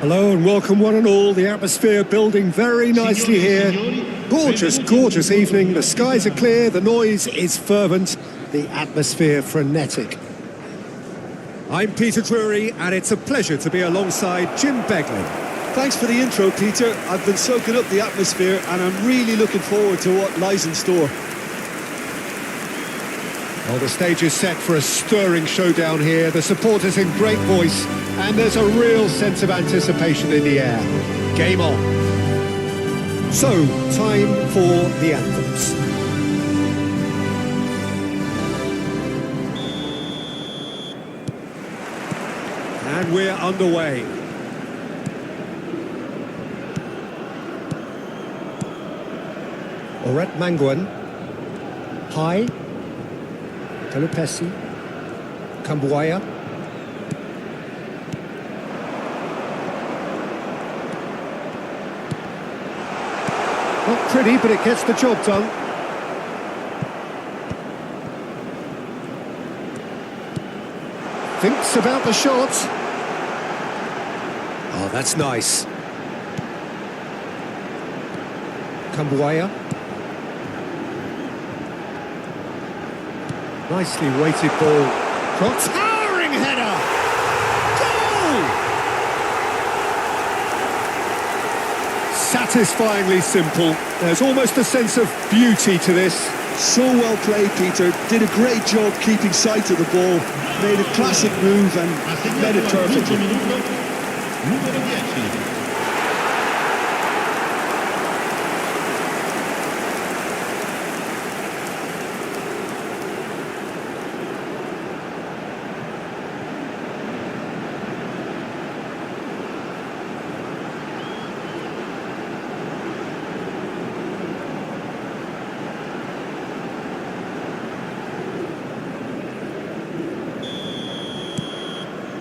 Hello and welcome one and all. The atmosphere building very nicely here. Gorgeous, gorgeous evening. The skies are clear, the noise is fervent, the atmosphere frenetic. I'm Peter Drury and it's a pleasure to be alongside Jim Begley. Thanks for the intro, Peter. I've been soaking up the atmosphere and I'm really looking forward to what lies in store. Well, the stage is set for a stirring showdown here. The supporters in great voice and there's a real sense of anticipation in the air. Game on. So, time for the anthems. And we're underway. Oret Mangwan. High. Telupesi. Kambuaya. Not pretty, but it gets the job done. Thinks about the shot. Oh, that's nice. Kambuaya. Nicely weighted ball. Towering header! Goal! Satisfyingly simple. There's almost a sense of beauty to this. So well played, Peter. Did a great job keeping sight of the ball. Made a classic move and made it perfectly. Numero 10.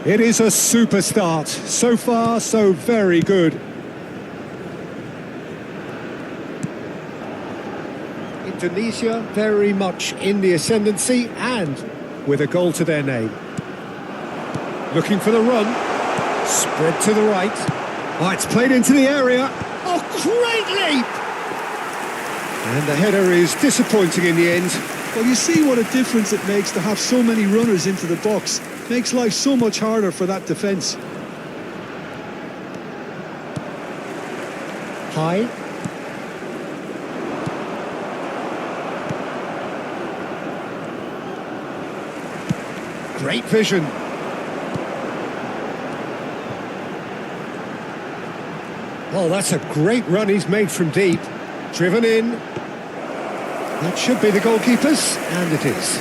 It is a super start. So far, so very good. Indonesia very much in the ascendancy and with a goal to their name. Looking for the run. Spread to the right. Oh, it's played into the area. Oh, great leap! And the header is disappointing in the end. Well, you see what a difference it makes to have so many runners into the box. Makes life so much harder for that defence. High. Great vision. Oh, that's a great run he's made from deep. Driven in. That should be the goalkeeper's, and it is.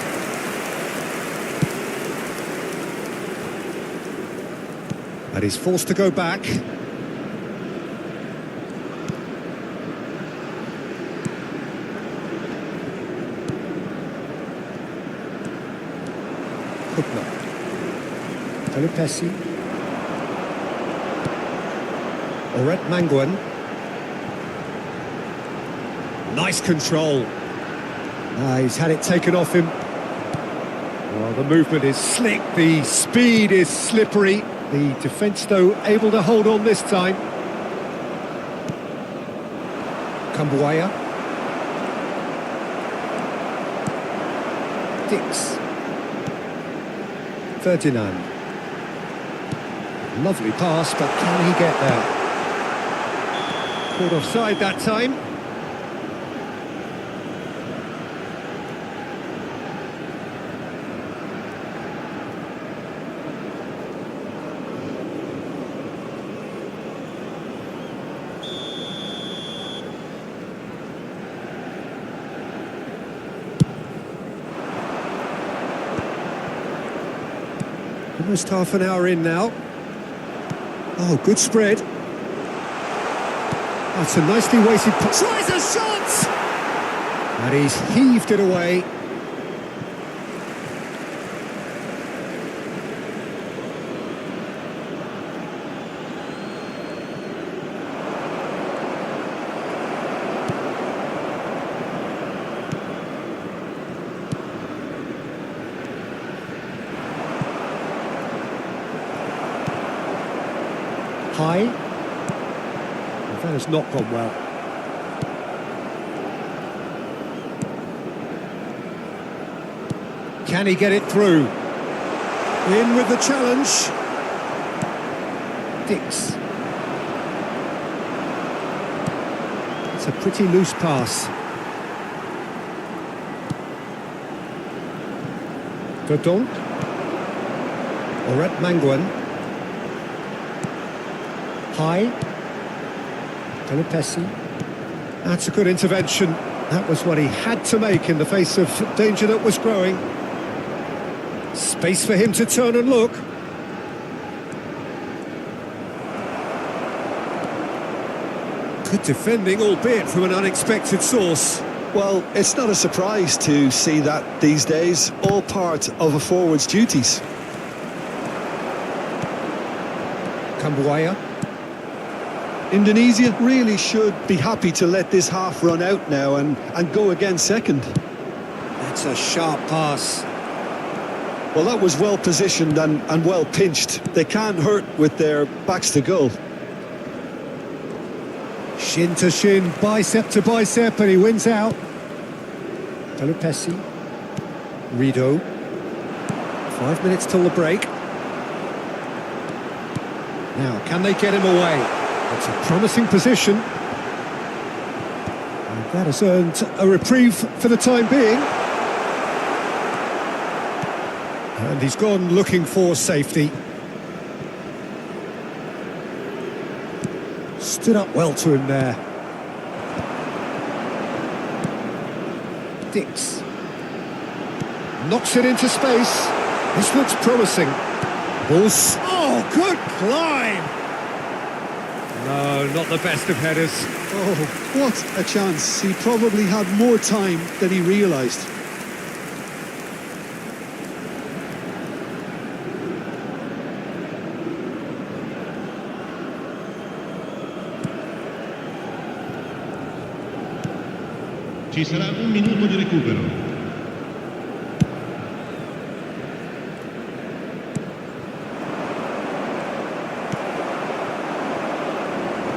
And he's forced to go back. Kupna. Telupesi. Oret Mangwan. Nice control. He's had it taken off him. Well, the movement is slick, the speed is slippery. The defence, though, able to hold on this time. Kambuaya. Dix. Ferdinand. Lovely pass, but can he get there? Caught offside that time. Almost half an hour in now. Oh, good spread. That's a nicely weighted pass. Tries a shot! And he's heaved it away. High. That has not gone well. Can he get it through? In with the challenge. Dix. It's a pretty loose pass. Verdonk. Oret Manguan. High. Pelopessi. That's a good intervention. That was what he had to make in the face of danger that was growing. Space for him to turn and look. Good defending, albeit from an unexpected source. Well, it's not a surprise to see that these days, all part of a forward's duties. Kambuaya. Indonesia really should be happy to let this half run out now and go again second. That's a sharp pass. Well, that was well positioned and well pinched. They can't hurt with their backs to goal. Shin to shin, bicep to bicep, and he wins out. Pelopessi. Rido. 5 minutes till the break. Now, can they get him away? It's a promising position. And that has earned a reprieve for the time being. And he's gone looking for safety. Stood up well to him there. Dix. Knocks it into space. This looks promising. Ball's... Oh, good climb! No, not the best of headers. Oh, what a chance. He probably had more time than he realised. Ci sarà un minuto di recupero.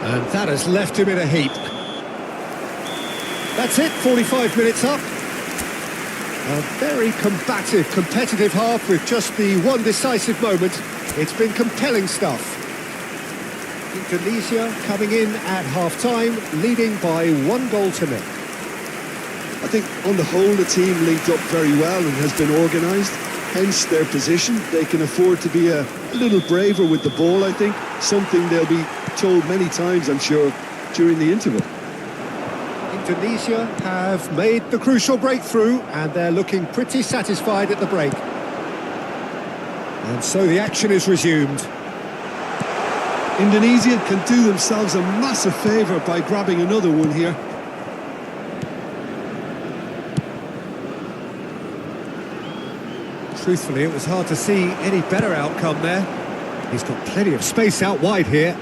And that has left him in a heap. That's it, 45 minutes up. A very combative, competitive half with just the one decisive moment. It's been compelling stuff. Indonesia coming in at half-time, leading by 1-0. I think on the whole the team linked up very well and has been organised, hence their position. They can afford to be a little braver with the ball, I think, something they'll be told many times, I'm sure, during the interval. Indonesia have made the crucial breakthrough and they're looking pretty satisfied at the break. And so the action is resumed. Indonesia can do themselves a massive favour by grabbing another one here. Truthfully, it was hard to see any better outcome there. He's got plenty of space out wide here.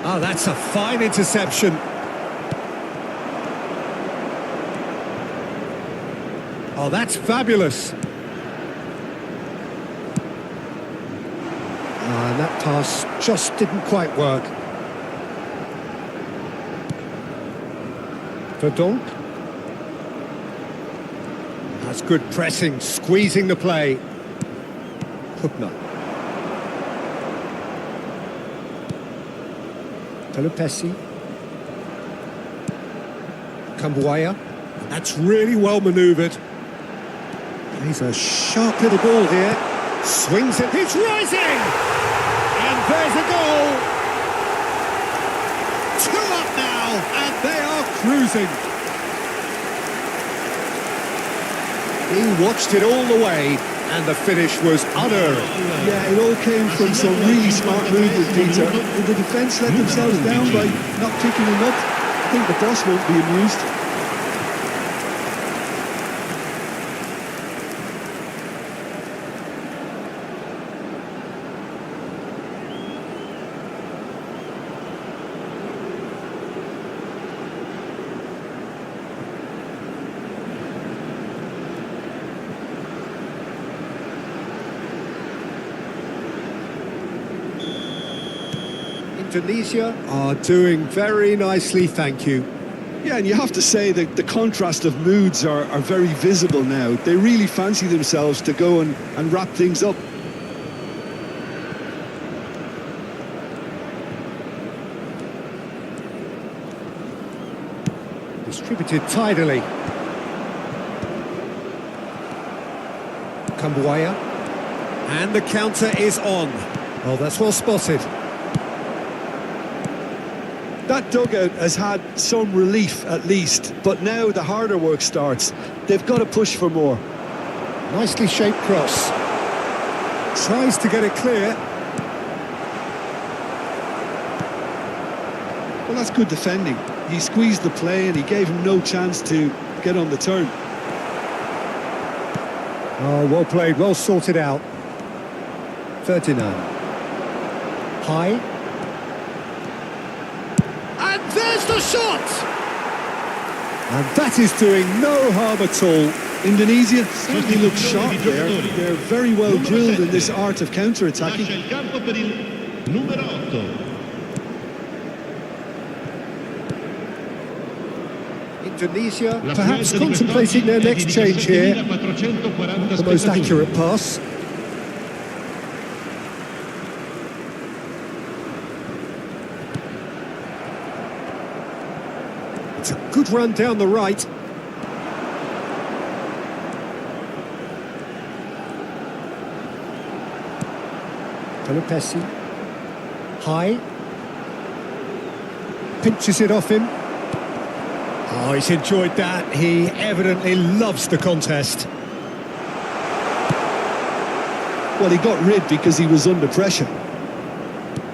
Oh, that's a fine interception. Oh, that's fabulous. Oh, and that pass just didn't quite work. Verdonk. That's good pressing, squeezing the play. Hubner. Pelopessi. Kambuaya. That's really well manoeuvred. He's a sharp little ball here. Swings it. It's rising! And there's a goal! 2 up now, and they are cruising. He watched it all the way, and the finish was unearned. Yeah, it all came from some really smart movement, Peter. The defence let themselves down by not picking him up. I think the boss won't be amused. Indonesia are doing very nicely, thank you. Yeah, and you have to say that the contrast of moods are very visible now. They really fancy themselves to go and wrap things up. Distributed tidily. Kambuaya. And the counter is on. Oh, that's well spotted. That dugout has had some relief at least, but now the harder work starts. They've got to push for more. Nicely shaped cross. Tries to get it clear. Well, that's good defending. He squeezed the play and he gave him no chance to get on the turn. Oh, well played, well sorted out. Ferdinand. High. And there's the shot! And that is doing no harm at all. Indonesia certainly looks sharp there. They're very well drilled in this art of counter-attacking. Lascia il campo per il numero 8. Indonesia perhaps contemplating their next change here. The most accurate pass. It's a good run down the right. Pelopessi. High. Pinches it off him. Oh, he's enjoyed that. He evidently loves the contest. Well, he got rid because he was under pressure.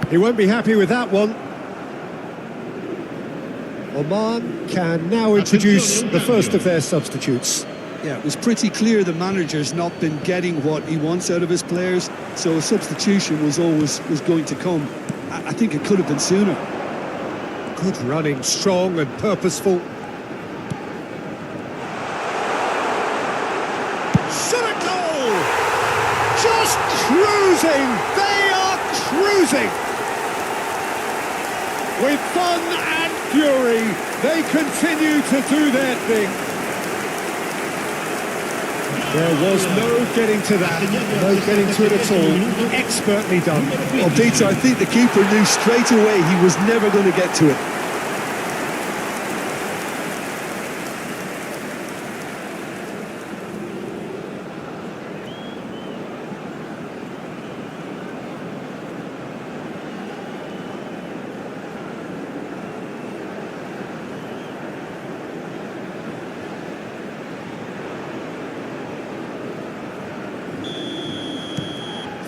He won't be happy with that one. Oman can now introduce the first of their substitutes. Yeah, it was pretty clear the manager's not been getting what he wants out of his players, so a substitution was going to come. I think it could have been sooner. Good running, strong and purposeful. Just cruising! They are cruising! With fun and fury, they continue to do their thing. There was no getting to that, no getting to it at all. Expertly done. Well, Peter, I think the keeper knew straight away he was never going to get to it.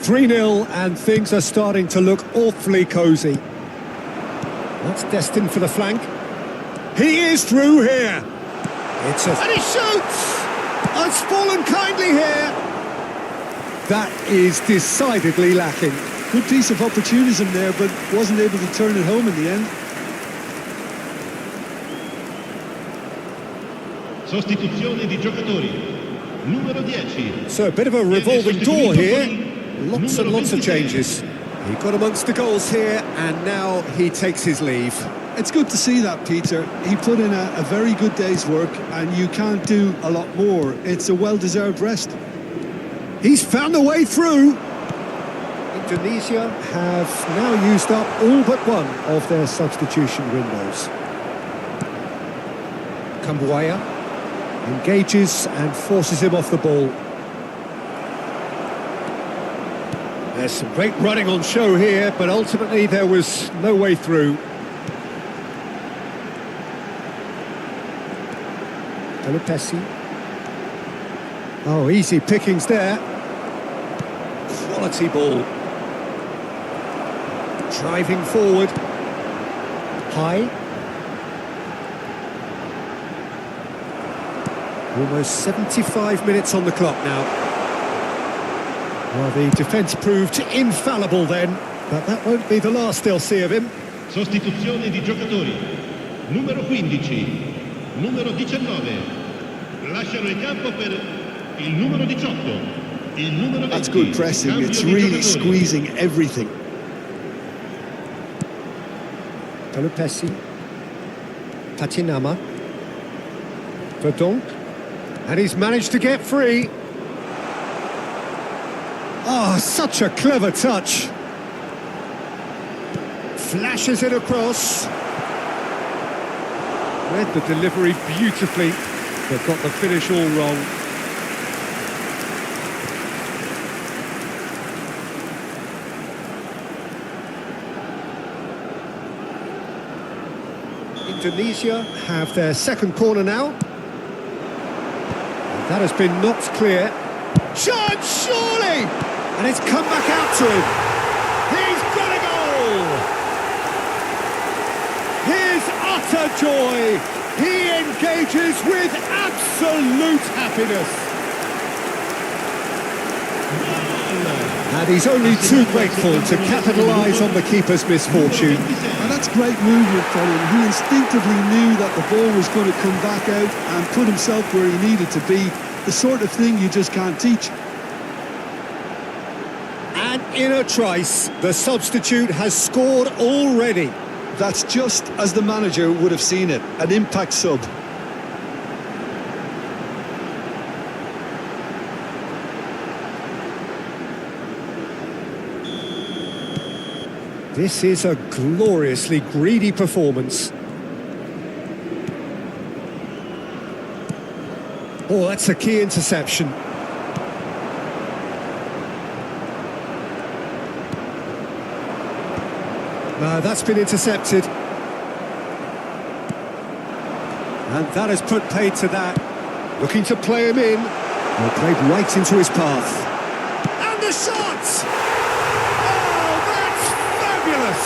"3-0 and things are starting to look awfully cosy. That's destined for the flank. He is through here. And he shoots! It's fallen kindly here. That is decidedly lacking. Good piece of opportunism there, but wasn't able to turn it home in the end. Sostituzione di giocatori. Numero 10. So a bit of a revolving door here. Lots and lots of changes. He got amongst the goals here, and now he takes his leave. It's good to see that, Peter. He put in a very good day's work, and you can't do a lot more. It's a well-deserved rest. He's found a way through. Indonesia have now used up all but one of their substitution windows. Kambuaya engages and forces him off the ball. There's some great running on show here, but ultimately there was no way through. Pelopessi. Oh, easy pickings there. Quality ball. Driving forward. High. Almost 75 minutes on the clock now. Well, the defence proved infallible then, but that won't be the last they'll see of him. Sostituzione di giocatori. Numero 15. Numero 19. Lasciano il campo per il numero 18. Il numero 20. That's good pressing. It's really squeezing everything. Pelupesi. Tatinama. Verdonk. And he's managed to get free. Oh, such a clever touch. Flashes it across. Read the delivery beautifully, but got the finish all wrong. Indonesia have their second corner now. And that has been knocked clear. Chance, surely! And it's come back out to him. He's got a goal! His utter joy. He engages with absolute happiness. And he's only too grateful to capitalise on the keeper's misfortune. And that's great movement from him. He instinctively knew that the ball was going to come back out and put himself where he needed to be. The sort of thing you just can't teach. And in a trice, the substitute has scored already. That's just as the manager would have seen it, an impact sub. This is a gloriously greedy performance. Oh, that's a key interception. No, that's been intercepted. And that has put paid to that. Looking to play him in. Well, played right into his path. And the shot! Oh, that's fabulous!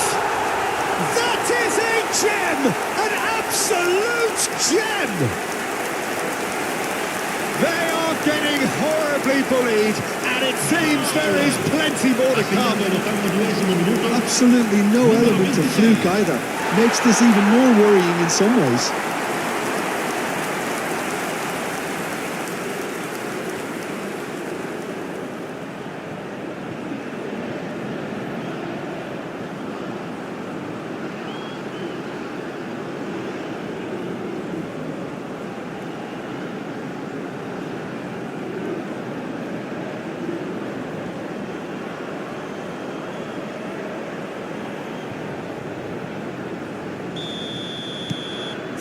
That is a gem! An absolute gem! They are getting horribly bullied, and it seems there is plenty more to come. Absolutely no element of fluke either. Makes this even more worrying in some ways.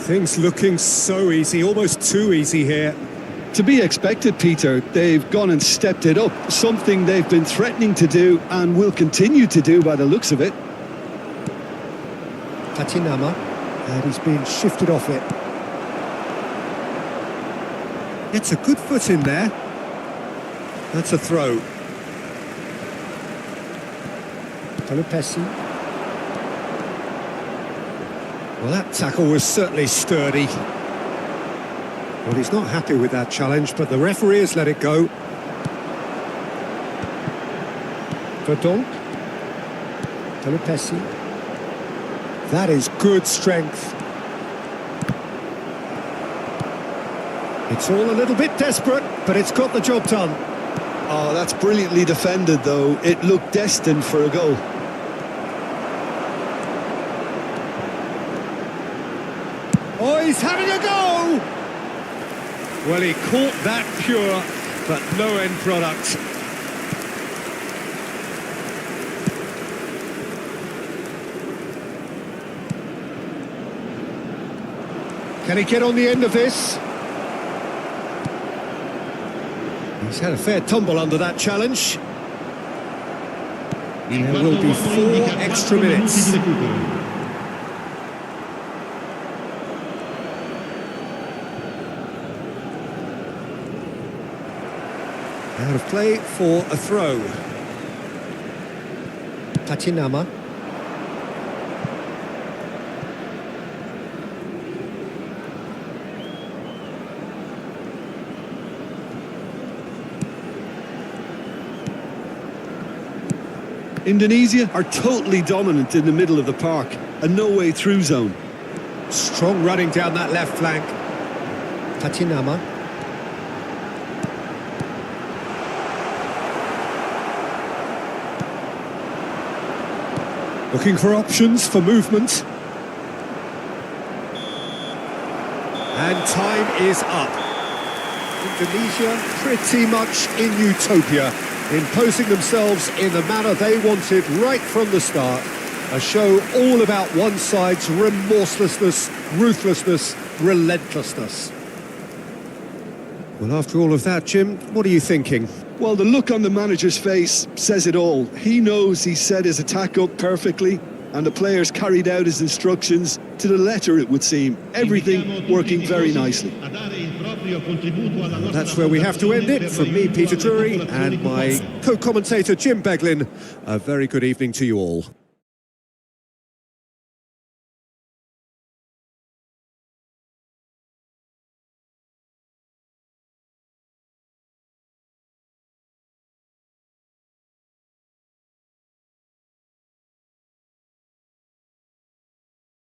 Things looking so easy, almost too easy here. To be expected, Peter. They've gone and stepped it up, something they've been threatening to do and will continue to do by the looks of it. Tatinama, and he's been shifted off it. It's a good foot in there. That's a throw. Pelupesi. Well, that tackle was certainly sturdy. Well, he's not happy with that challenge, but the referee has let it go. Verdonk. Pelupesi. That is good strength. It's all a little bit desperate, but it's got the job done. Oh, that's brilliantly defended, though. It looked destined for a goal. Oh, he's having a go! Well, he caught that pure, but no end product. Can he get on the end of this? He's had a fair tumble under that challenge. There will be 4 extra minutes. Out of play for a throw. Tatinama. Indonesia are totally dominant in the middle of the park, a no-way through zone. Strong running down that left flank. Tatinama. Looking for options for movement. And time is up. Indonesia pretty much in utopia, imposing themselves in the manner they wanted right from the start. A show all about one side's remorselessness, ruthlessness, relentlessness. Well, after all of that, Jim, what are you thinking? Well, the look on the manager's face says it all. He knows he set his attack up perfectly, and the players carried out his instructions to the letter, it would seem. Everything working very nicely. Well, that's where we have to end it. From me, Peter Drury, and my co-commentator, Jim Beglin. A very good evening to you all.